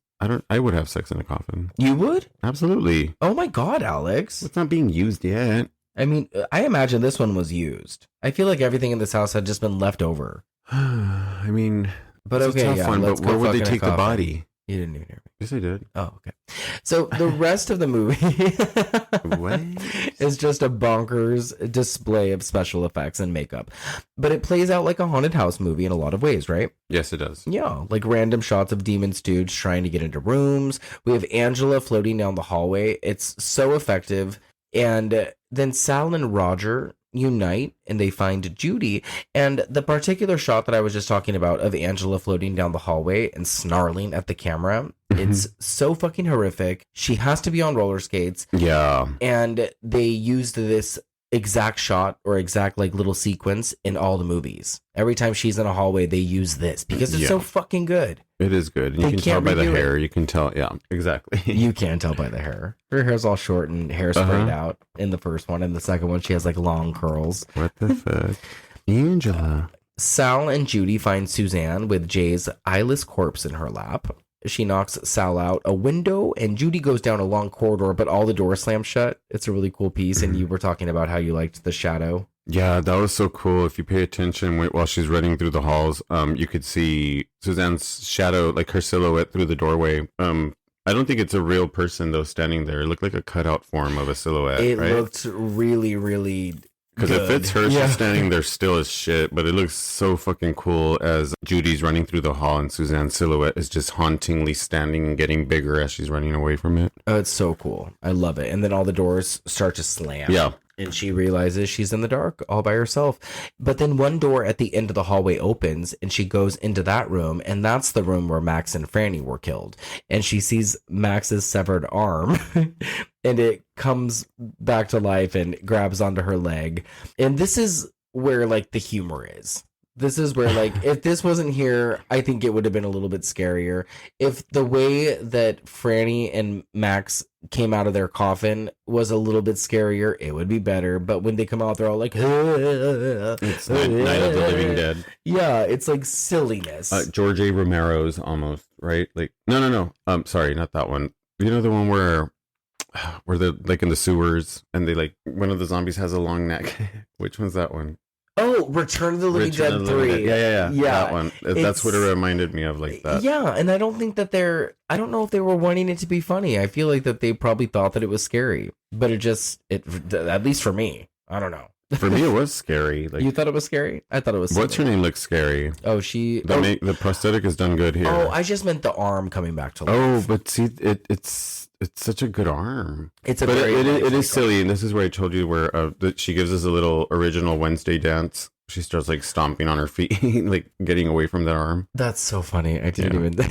I would have sex in a coffin. You would? Absolutely. Oh my God, Alex. It's not being used yet. I mean, I imagine this one was used. I feel like everything in this house had just been left over. I mean, But it's okay, a tough yeah, one, let's but go where would they fuck in a take the coffin. body? You didn't even hear me. Yes, I did. Oh, okay. So the rest of the movie What? is just a bonkers display of special effects and makeup. But it plays out like a haunted house movie in a lot of ways, right? Yes, it does. Yeah, like random shots of Demon Stooge trying to get into rooms. We have Angela floating down the hallway. It's so effective. And then Sal and Roger unite and they find Judy. And the particular shot that I was just talking about of Angela floating down the hallway and snarling at the camera, it's so fucking horrific. She has to be on roller skates. Yeah. And they used this exact shot or exact like little sequence in all the movies. Every time she's in a hallway, they use this because it's so fucking good. It is good. And They you can tell can't by the redo it. hair. You can tell. Yeah, exactly. You can tell by the hair. Her hair's all short and hair sprayed out in the first one. And the second one, she has like long curls. What the fuck? Angela. Sal and Judy find Suzanne with Jay's eyeless corpse in her lap. She knocks Sal out a window and Judy goes down a long corridor, but all the doors slam shut. It's a really cool piece. And you were talking about how you liked the shadow. Yeah, that was so cool. If you pay attention while she's running through the halls, you could see Suzanne's shadow, like her silhouette through the doorway. I don't think it's a real person though standing there. It looked like a cutout form of a silhouette. It right? looked really, really Because if it's her, she's standing there still as shit, but it looks so fucking cool as Judy's running through the hall and Suzanne's silhouette is just hauntingly standing and getting bigger as she's running away from it. Oh, it's so cool. I love it. And then all the doors start to slam. Yeah. And she realizes she's in the dark all by herself. But then one door at the end of the hallway opens and she goes into that room. And that's the room where Max and Franny were killed. And she sees Max's severed arm and it comes back to life and grabs onto her leg. And this is where like the humor is. This is where, like, if this wasn't here, I think it would have been a little bit scarier. If the way that Franny and Max came out of their coffin was a little bit scarier, it would be better. But when they come out, they're all like, It's Night of the Living Dead. Yeah, it's like silliness. George A. Romero's almost, right? Like, no. Sorry, not that one. You know the one where they're like in the sewers and they like, one of the zombies has a long neck. Which one's that one? Oh, Return of the Living Return Dead of the Living 3. Dead. Yeah. Yeah. That one. That's what it reminded me of, like that. Yeah, and I don't think that I don't know if they were wanting it to be funny. I feel like that they probably thought that it was scary, but it at least for me, I don't know. For me, it was scary. Like, You thought it was scary? I thought it was what's her silly. name looks scary. Oh, The prosthetic is done good here. Oh, I just meant the arm coming back to life. Oh, but see, it's such a good arm. It's a But very it lifelike is silly, arm. and this is where I told you where that she gives us a little original Wednesday dance. She starts like stomping on her feet, like getting away from that arm. That's so funny. I didn't even.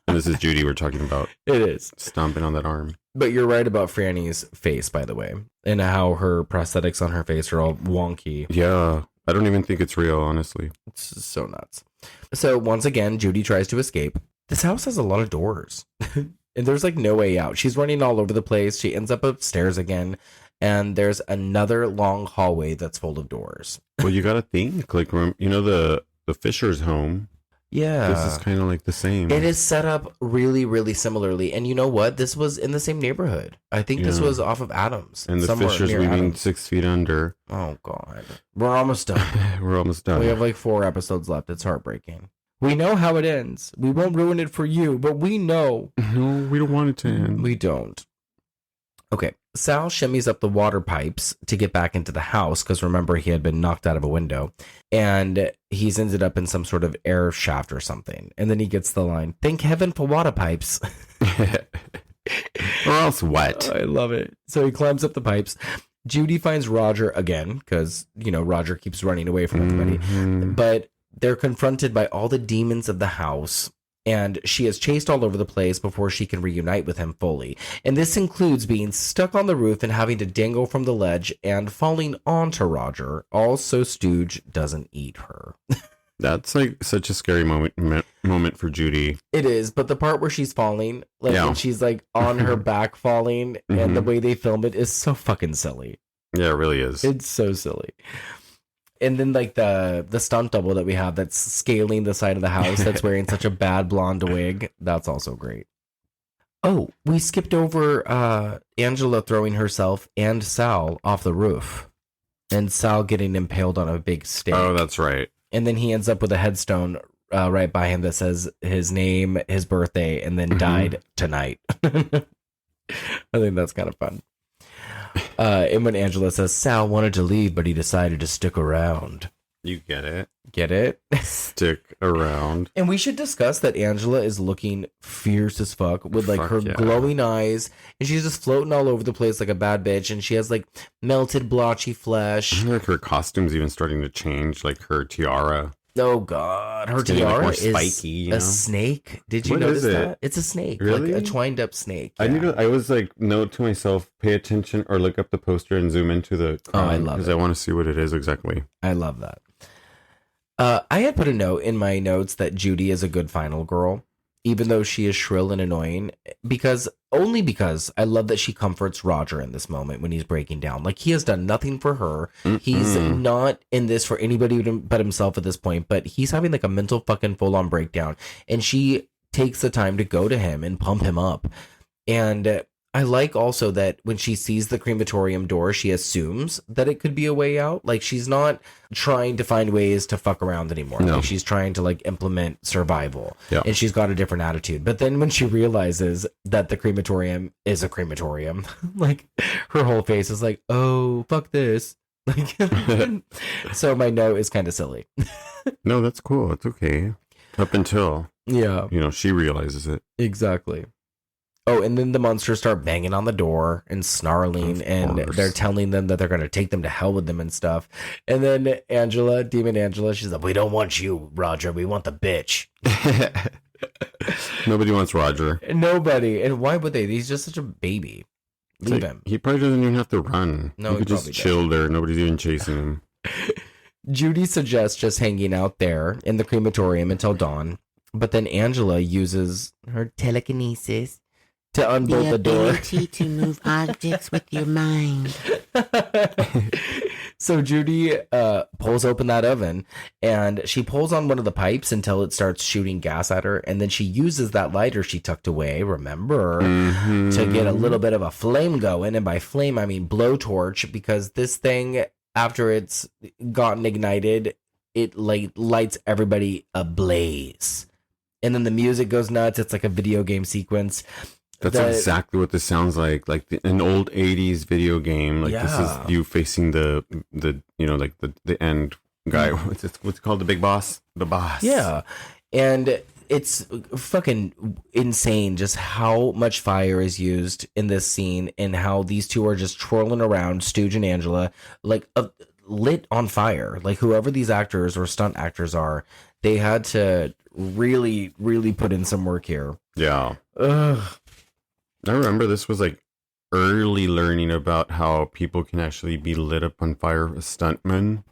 And this is Judy we're talking about, It is. stomping on that arm. But you're right about Franny's face, by the way, and how her prosthetics on her face are all wonky. Yeah. I don't even think it's real, honestly. It's so nuts. So once again, Judy tries to escape. This house has a lot of doors. And there's like no way out. She's running all over the place. She ends up upstairs again. And there's another long hallway that's full of doors. Well, you got to think, like, the Fisher's home. Yeah. This is kind of like the same. It is set up really, really similarly. And you know what? This was in the same neighborhood. I think this was off of Adams. And the Fisher's leaving 6 feet under. Oh, God. We're almost done. We're almost done. We have like 4 episodes left. It's heartbreaking. We know how it ends. We won't ruin it for you, but we know. No, we don't want it to end. We don't. Okay. Sal shimmies up the water pipes to get back into the house because remember he had been knocked out of a window and he's ended up in some sort of air shaft or something. And then he gets the line, "Thank heaven for water pipes." Or else what? I love it. So he climbs up the pipes. Judy finds Roger again because, Roger keeps running away from everybody. Mm-hmm. But they're confronted by all the demons of the house. And she is chased all over the place before she can reunite with him fully. And this includes being stuck on the roof and having to dangle from the ledge and falling onto Roger, all so Stooge doesn't eat her. That's like such a scary moment for Judy. It is, but the part where she's falling, when she's like on her back falling, and the way they film it is so fucking silly. Yeah, it really is. It's so silly. And then like the stunt double that we have that's scaling the side of the house that's wearing such a bad blonde wig. That's also great. Oh, we skipped over Angela throwing herself and Sal off the roof. And Sal getting impaled on a big stake. Oh, that's right. And then he ends up with a headstone right by him that says his name, his birthday, and then died tonight. I think that's kind of fun. And when Angela says Sal wanted to leave, but he decided to stick around. You get it. Get it? Stick around. And we should discuss that Angela is looking fierce as fuck with like her glowing eyes. And she's just floating all over the place like a bad bitch. And she has like melted blotchy flesh. Like her costume's even starting to change, like her tiara. Oh God, her It's getting, tiara like, more spiky, is a snake. Did you notice that? It's a snake, Really? like a twined up snake. I was like, note to myself, pay attention or look up the poster and zoom into the crown. I love it. Because I want to see what it is exactly. I love that. I had put a note in my notes that Judy is a good final girl, even though she is shrill and annoying, because I love that she comforts Roger in this moment when he's breaking down. Like, he has done nothing for her. He's not in this for anybody but himself at this point, but he's having like a mental fucking full-on breakdown, and she takes the time to go to him and pump him up. And I like also that when she sees the crematorium door, she assumes that it could be a way out. Like, she's not trying to find ways to fuck around anymore. No. Like, she's trying to like implement survival. Yeah. And she's got a different attitude. But then when she realizes that the crematorium is a crematorium, like her whole face is like, oh, fuck this. Like, so my note is kind of silly. No, that's cool. It's okay. Up until, Yeah, she realizes it. exactly. Oh, and then the monsters start banging on the door and snarling, and they're telling them that they're going to take them to hell with them and stuff. And then Demon Angela, she's like, "We don't want you, Roger. We want the bitch." Nobody wants Roger. Nobody. And why would they? He's just such a baby. Leave him. He probably doesn't even have to run. No, he could just chill there. Nobody's even chasing him. Judy suggests just hanging out there in the crematorium until dawn. But then Angela uses her telekinesis to unbolt the door. Ability to move objects with your mind. So Judy pulls open that oven, and she pulls on one of the pipes until it starts shooting gas at her, and then she uses that lighter she tucked away, remember, to get a little bit of a flame going. And by flame, I mean blowtorch, because this thing, after it's gotten ignited, it lights everybody ablaze. And then the music goes nuts. It's like a video game sequence. That's exactly what this sounds like an old 80s video game. Like, this is you facing the end guy. What's it called? The big boss? The boss. Yeah. And it's fucking insane just how much fire is used in this scene, and how these two are just twirling around, Stooge and Angela, like lit on fire. Like, whoever these actors or stunt actors are, they had to really, really put in some work here. Yeah. Ugh. I remember this was like early learning about how people can actually be lit up on fire with stuntmen.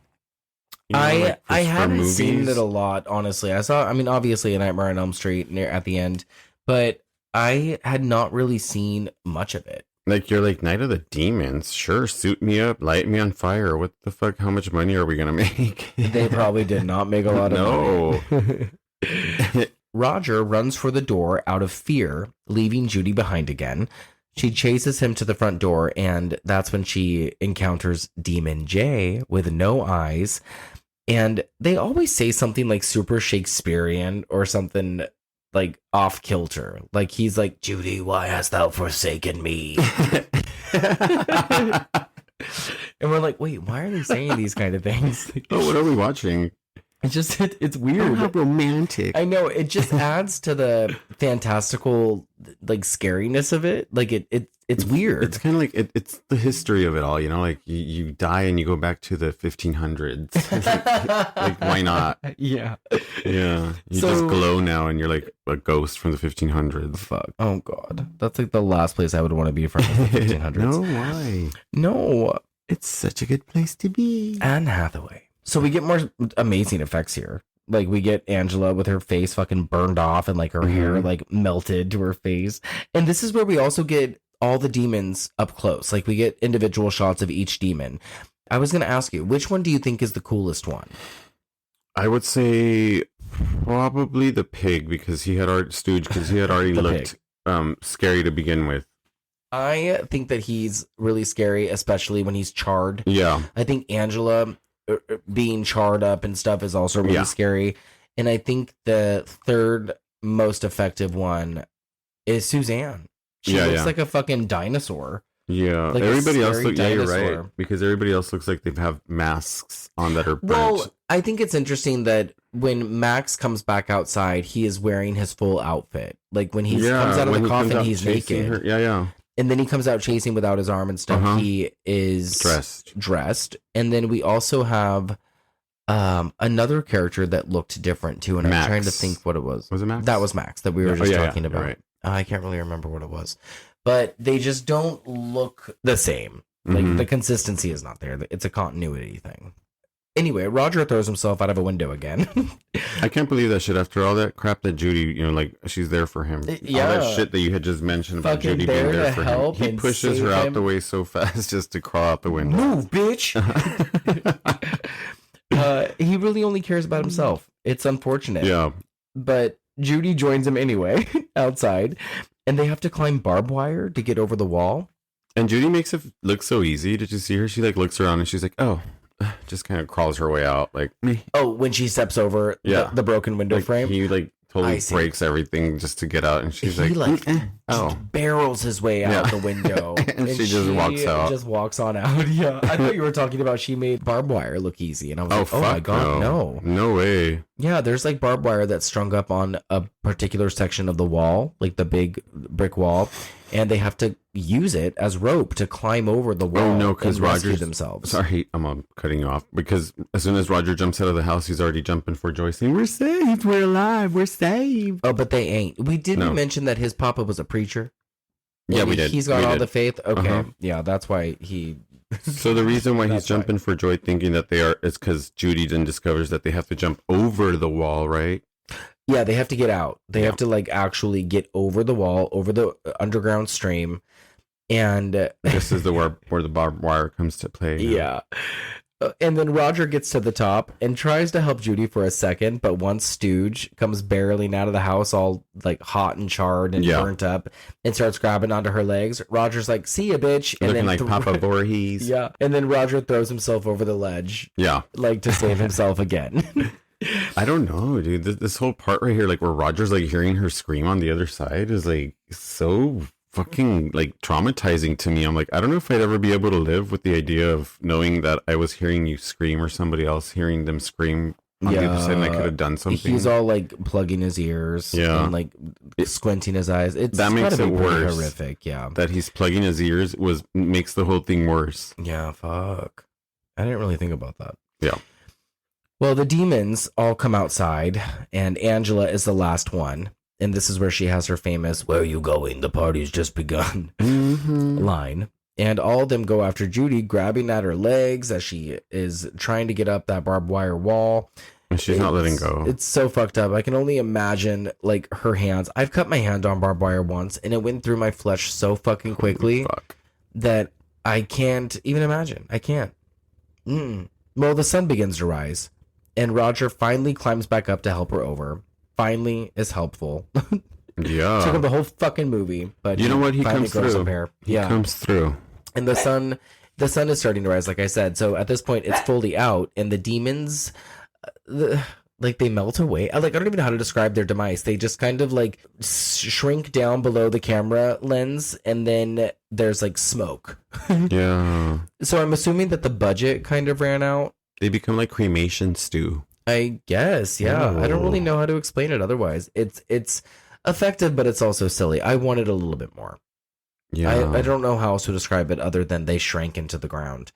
You know, like I for haven't seen movies. it a lot, honestly. I mean, obviously, A Nightmare on Elm Street near at the end, but I had not really seen much of it. Like, you're like, Night of the Demons. Sure, suit me up, light me on fire. What the fuck? How much money are we going to make? They probably did not make a lot of No. money. Roger runs for the door out of fear, leaving Judy behind again. She chases him to the front door, and that's when she encounters Demon J with no eyes. And they always say something like super Shakespearean or something like off kilter. Like he's like, Judy, why hast thou forsaken me? And we're like, wait, why are they saying these kind of things? Oh, what are we watching? It's just, it's Oh, weird. how romantic. I know, it just adds to the fantastical like scariness of it. Like it's weird. It's kind of like it's the history of it all, you know. Like you die and you go back to the 1500s. Like why not? Yeah. Yeah, you So- just glow now, and you're like a ghost from the 1500s. Fuck. Oh god, that's like the last place I would want to be from the 1500s. No, why? No. It's such a good place to be. Anne Hathaway. So we get more amazing effects here. Like we get Angela with her face fucking burned off and like her hair like melted to her face. And this is where we also get all the demons up close. Like we get individual shots of each demon. I was going to ask you, which one do you think is the coolest one? I would say probably the pig, because he had already The looked scary to begin with. I think that he's really scary, especially when he's charred. Yeah. I think Angela being charred up and stuff is also really Yeah. scary. And I think the third most effective one is Suzanne. She Yeah, looks yeah. like a fucking dinosaur. Yeah. Like a Everybody else scary yeah, you're right. dinosaur. Because everybody else looks like they have masks on that are burnt. Well, I think it's interesting that when Max comes back outside, he is wearing his full outfit. Like when he comes out of when the he comes coffin, out he's chasing naked. her. Yeah. And then he comes out chasing without his arm and stuff. Uh-huh. He is Dressed. And then we also have another character that looked different too. And Max. I'm trying to think what it was. Was it Max? That was Max that we were Yeah. just Oh, yeah, talking yeah. about. Right. I can't really remember what it was. But they just don't look the same. Like Mhm. the consistency is not there. It's a continuity thing. Anyway, Roger throws himself out of a window again. I can't believe that shit after all that crap that Judy, you know, like she's there for him. Yeah. All that shit that you had just mentioned about Fucking Judy there being there to for help him. He and pushes save her out him. the way so fast just to crawl out the window. Move, bitch. He really only cares about himself. It's unfortunate. Yeah. But Judy joins him anyway outside, and they have to climb barbed wire to get over the wall. And Judy makes it look so easy. Did you see her? She like looks around and she's like, oh, just kind of crawls her way out. Like, Oh, when she steps over Yeah. the broken window like frame. he like I totally see. breaks everything just to get out. And she's He, like, oh. barrels his way out Yeah. the window. And she just walks out. Just walks on out. Yeah. I thought you were talking about she made barbed wire look easy. And I was Oh, like, oh my fuck God, no. No way. Yeah, there's like barbed wire that's strung up on a particular section of the wall, like the big brick wall, and they have to use it as rope to climb over the wall. Oh, no, because and rescue Roger's themselves. Sorry, I'm cutting you off. Because as soon as Roger jumps out of the house, he's already jumping for joy, saying, we're saved, we're alive, we're saved. Oh, but they ain't. We didn't No. mention that his papa was a preacher. Yeah, Maybe we did. He's got We all did. the faith. Okay, Uh-huh. yeah, that's why he. So the reason why he's That's why. jumping for joy, thinking that they are, is because Judy then discovers that they have to jump over the wall, right? Yeah, they have to get out. They Yeah. have to like actually get over the wall, over the underground stream, and This is the where the barbed wire comes to play. yeah. And then Roger gets to the top and tries to help Judy for a second, but once Stooge comes barreling out of the house all like hot and charred and Yeah. burnt up and starts grabbing onto her legs, Roger's like, see ya, bitch. And Looking then like Papa Voorhees. Yeah. And then Roger throws himself over the ledge, Yeah. like to save himself again. I don't know, dude. This whole part right here, like where Roger's like hearing her scream on the other side, is like so fucking like traumatizing to me. I'm like, I don't know if I'd ever be able to live with the idea of knowing that I was hearing you scream or somebody else hearing them scream on the other side, and I could have done something. He's all like plugging his ears Yeah. and like squinting his eyes. It's That makes gotta be it pretty worse. horrific. Yeah. That he's plugging his ears makes the whole thing worse. Yeah, fuck. I didn't really think about that. Yeah. Well, the demons all come outside, and Angela is the last one. And this is where she has her famous, "Where are you going? The party's just begun" line. And all of them go after Judy, grabbing at her legs as she is trying to get up that barbed wire wall. And she's not letting go. It's so fucked up. I can only imagine, like, her hands. I've cut my hand on barbed wire once, and it went through my flesh so fucking quickly that I can't even imagine. I can't. Well, the sun begins to rise, and Roger finally climbs back up to help her over. Finally is helpful. Yeah. Took him the whole fucking movie, but you know what? He finally comes grows through. some hair. He comes through. And the sun is starting to rise, like I said. So at this point, it's fully out, and the demons, like, they melt away. I don't even know how to describe their demise. They just kind of like shrink down below the camera lens, and then there's like smoke. Yeah. So I'm assuming that the budget kind of ran out. They become like cremation stew. I guess, yeah. Oh. I don't really know how to explain it otherwise. It's effective, but it's also silly. I wanted a little bit more. Yeah. I don't know how else to describe it other than they shrank into the ground.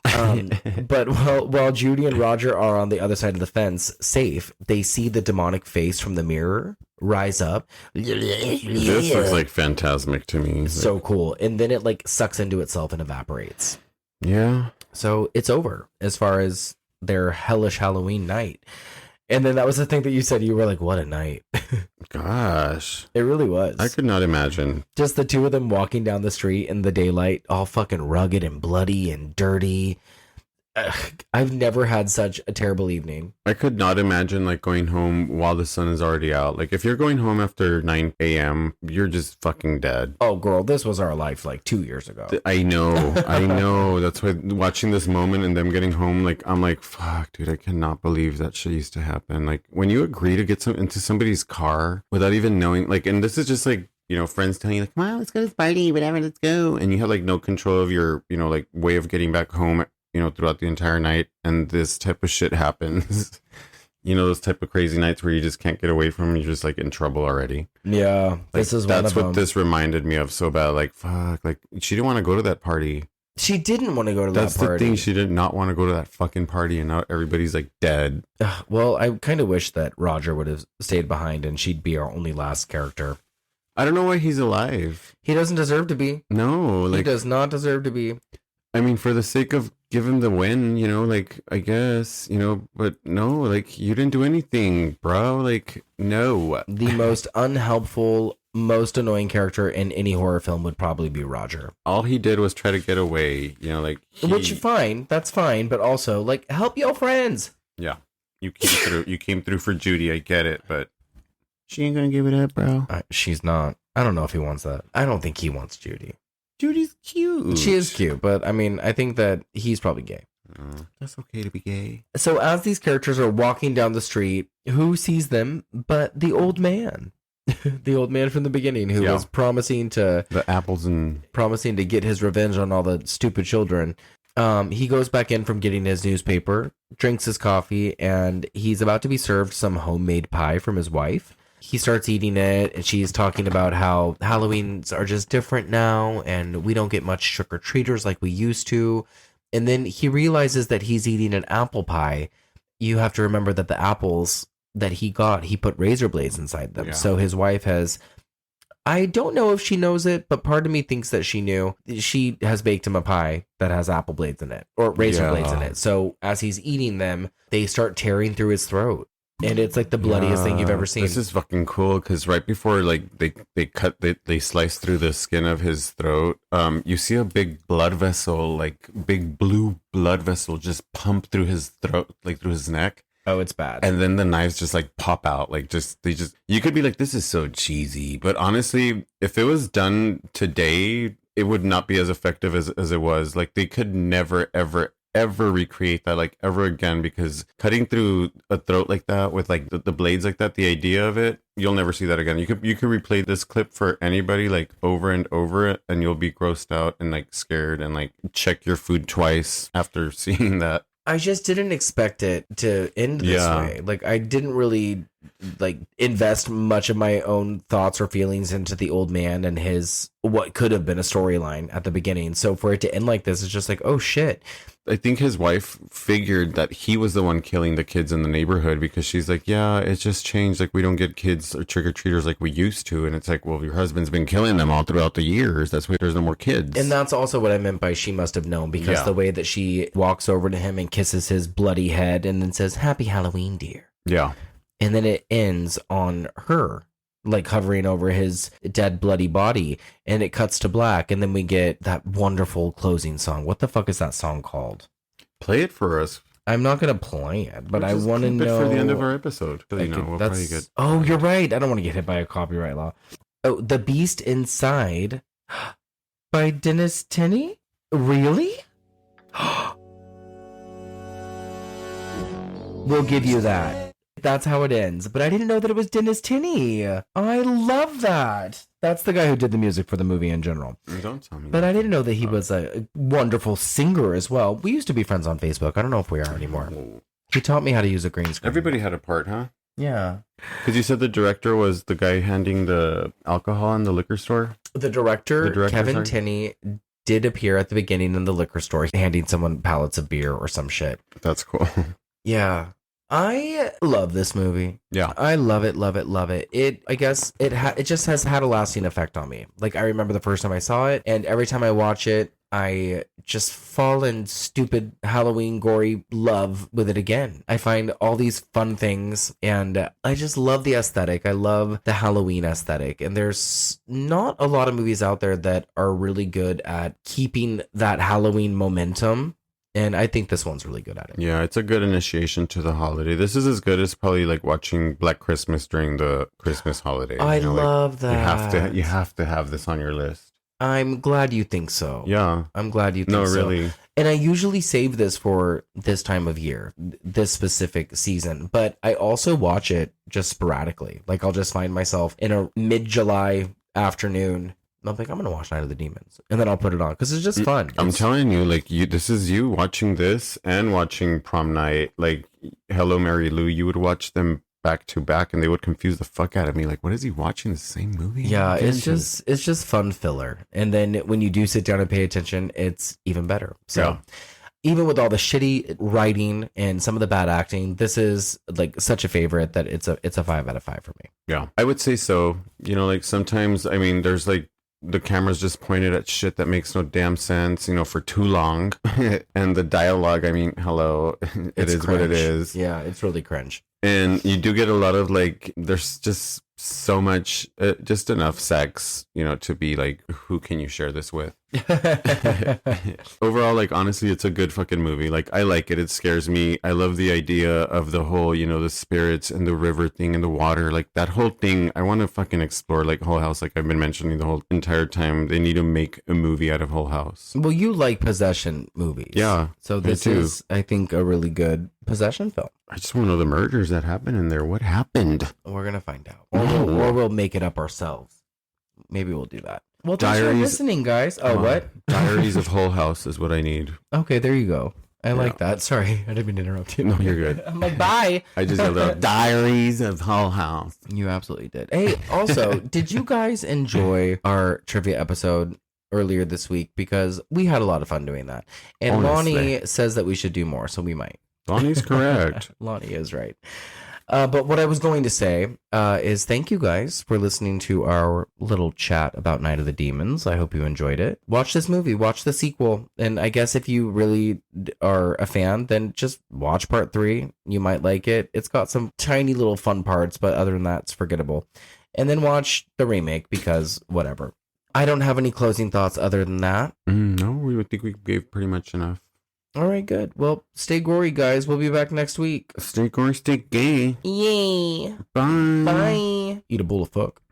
But while Judy and Roger are on the other side of the fence, safe, they see the demonic face from the mirror rise up. This looks like phantasmic to me. So cool. And then it like sucks into itself and evaporates. Yeah. So it's over as far as their hellish Halloween night. And then that was the thing that you said. You were like, what a night. Gosh. It really was. I could not imagine. Just the two of them walking down the street in the daylight, all fucking rugged and bloody and dirty. I've never had such a terrible evening. I could not imagine like going home while the sun is already out. Like if you're going home after 9 a.m., you're just fucking dead. Oh, girl, this was our life like 2 years ago. I know. That's why watching this moment and them getting home, like I'm like, fuck, dude, I cannot believe that shit used to happen. Like when you agree to get into somebody's car without even knowing, like, and this is just like, you know, friends telling you like, come on, let's go to this party, whatever, let's go. And you have like no control of your, you know, like way of getting back home, you know, throughout the entire night, and this type of shit happens. You know, those type of crazy nights where you just can't get away from, you're just like in trouble already. Yeah, Like, this is one of that's them. what this reminded me of so bad. Like, fuck, like she didn't want to go to that party. She didn't want to go to That's that the party. thing. She did not want to go to that fucking party, and now everybody's like dead. Well, I kind of wish that Roger would have stayed behind and she'd be our only last character. I don't know why he's alive. He doesn't deserve to be. No, He like, does not deserve to be. I mean, for the sake of give him the win, you know, like, I guess, you know, but no, like, you didn't do anything, bro. Like, no. The most unhelpful, most annoying character in any horror film would probably be Roger. All he did was try to get away, you know, like, Which, fine, that's fine, but also, like, help your friends. yeah, you came through for Judy, I get it, but she ain't gonna give it up, bro. She's not. I don't know if he wants that. I don't think he wants Judy. Judy's cute. She is cute, but I mean, I think that he's probably gay. That's okay to be gay. So as these characters are walking down the street, who sees them but the old man? The old man from the beginning who was promising to get his revenge on all the stupid children. He goes back in from getting his newspaper, drinks his coffee, and he's about to be served some homemade pie from his wife. He starts eating it, and she's talking about how Halloweens are just different now, and we don't get much trick-or-treaters like we used to. And then he realizes that he's eating an apple pie. You have to remember that the apples that he got, he put razor blades inside them. Yeah. So his wife has... I don't know if she knows it, but part of me thinks that she knew. She has baked him a pie that has apple blades in it, or razor blades in it. So as he's eating them, they start tearing through his throat. And it's like the bloodiest thing you've ever seen. This is fucking cool because right before like they slice through the skin of his throat, you see a big blood vessel, like big blue blood vessel, just pump through his throat, like through his neck. Oh, it's bad. And then the knives just like pop out, like you could be like, this is so cheesy, but honestly, if it was done today, it would not be as effective as it was. Like they could never ever recreate that like ever again, because cutting through a throat like that with like the blades like that, the idea of it, you'll never see that again. You could replay this clip for anybody like over and over, and you'll be grossed out and like scared and like check your food twice after seeing that. I just didn't expect it to end this way. Like I didn't really like invest much of my own thoughts or feelings into the old man and his what could have been a storyline at the beginning. So for it to end like this, it's just like, oh shit. I think his wife figured that he was the one killing the kids in the neighborhood because she's like, yeah, it's just changed. Like, we don't get kids or trick-or-treaters like we used to. And it's like, well, your husband's been killing them all throughout the years. That's why there's no more kids. And that's also what I meant by she must have known, because the way that she walks over to him and kisses his bloody head and then says, Happy Halloween, dear. Yeah. And then it ends on her, like hovering over his dead bloody body, and it cuts to black, and then we get that wonderful closing song. What the fuck is that song called? Play it for us. I'm not gonna play it, but I want to know for the end of our episode. We'll probably get... Oh, you're right. I don't want to get hit by a copyright law. Oh, The Beast Inside by Dennis Tenney? Really? We'll give you that. That's how it ends. But I didn't know that it was Dennis Tenney. I love that. That's the guy who did the music for the movie in general. Don't tell me. But I didn't know that he was a wonderful singer as well. We used to be friends on Facebook. I don't know if we are anymore. He taught me how to use a green screen. Everybody had a part, huh? Yeah. Because you said the director was the guy handing the alcohol in the liquor store? The director Kevin Tenney, did appear at the beginning in the liquor store handing someone pallets of beer or some shit. That's cool. Yeah. I love this movie. Yeah. I love it, love it, love it. I guess it just has had a lasting effect on me. Like, I remember the first time I saw it, and every time I watch it, I just fall in stupid Halloween gory love with it again. I find all these fun things, and I just love the aesthetic. I love the Halloween aesthetic, and there's not a lot of movies out there that are really good at keeping that Halloween momentum. And I think this one's really good at it. Yeah, it's a good initiation to the holiday. This is as good as probably like watching Black Christmas during the Christmas holiday. I love that. You have to have this on your list. I'm glad you think so. Yeah. I'm glad you think so. No, really. And I usually save this for this time of year, this specific season. But I also watch it just sporadically. Like, I'll just find myself in a mid-July afternoon. I'm like, I'm going to watch Night of the Demons. And then I'll put it on because it's just fun. I'm telling you, like, this is you watching this and watching Prom Night. Like, Hello, Mary Lou, you would watch them back to back and they would confuse the fuck out of me. Like, what is he watching? The same movie? Yeah, it's just fun filler. And then when you do sit down and pay attention, it's even better. So even with all the shitty writing and some of the bad acting, this is like such a favorite that it's a 5 out of 5 for me. Yeah, I would say so. You know, like sometimes, I mean, there's like, the camera's just pointed at shit that makes no damn sense, you know, for too long. And the dialogue, I mean, hello, it is what it is. Yeah, it's really cringe. And you do get a lot of like, there's just so much, just enough sex, you know, to be like, who can you share this with? Overall, like, honestly, it's a good fucking movie. Like, I like it. It scares me. I love the idea of the whole, you know, the spirits and the river thing and the water. Like, that whole thing, I want to fucking explore, like, Whole House, like I've been mentioning the whole entire time. They need to make a movie out of Whole House. Well, you like possession movies. Yeah. So this is, I think, a really good possession film. I just want to know the murders that happened in there. What happened? We're going to find out. Or we'll make it up ourselves. Maybe we'll do that. Well, thanks for listening, guys. Oh, what? Diaries of Whole House is what I need. Okay, there you go. I like that. Sorry, I didn't mean to interrupt you. No, you're good. I'm like, bye. I just yelled out, Diaries of Whole House. You absolutely did. Hey, also, did you guys enjoy our trivia episode earlier this week? Because we had a lot of fun doing that. And Lonnie says that we should do more, so we might. Lonnie's correct. Lonnie is right. But what I was going to say is thank you guys for listening to our little chat about Night of the Demons. I hope you enjoyed it. Watch this movie. Watch the sequel. And I guess if you really are a fan, then just watch part 3. You might like it. It's got some tiny little fun parts, but other than that, it's forgettable. And then watch the remake because whatever. I don't have any closing thoughts other than that. No, we would think we gave pretty much enough. All right, good. Well, stay gory, guys. We'll be back next week. Stay gory, stay gay. Yay. Bye. Bye. Eat a bowl of fuck.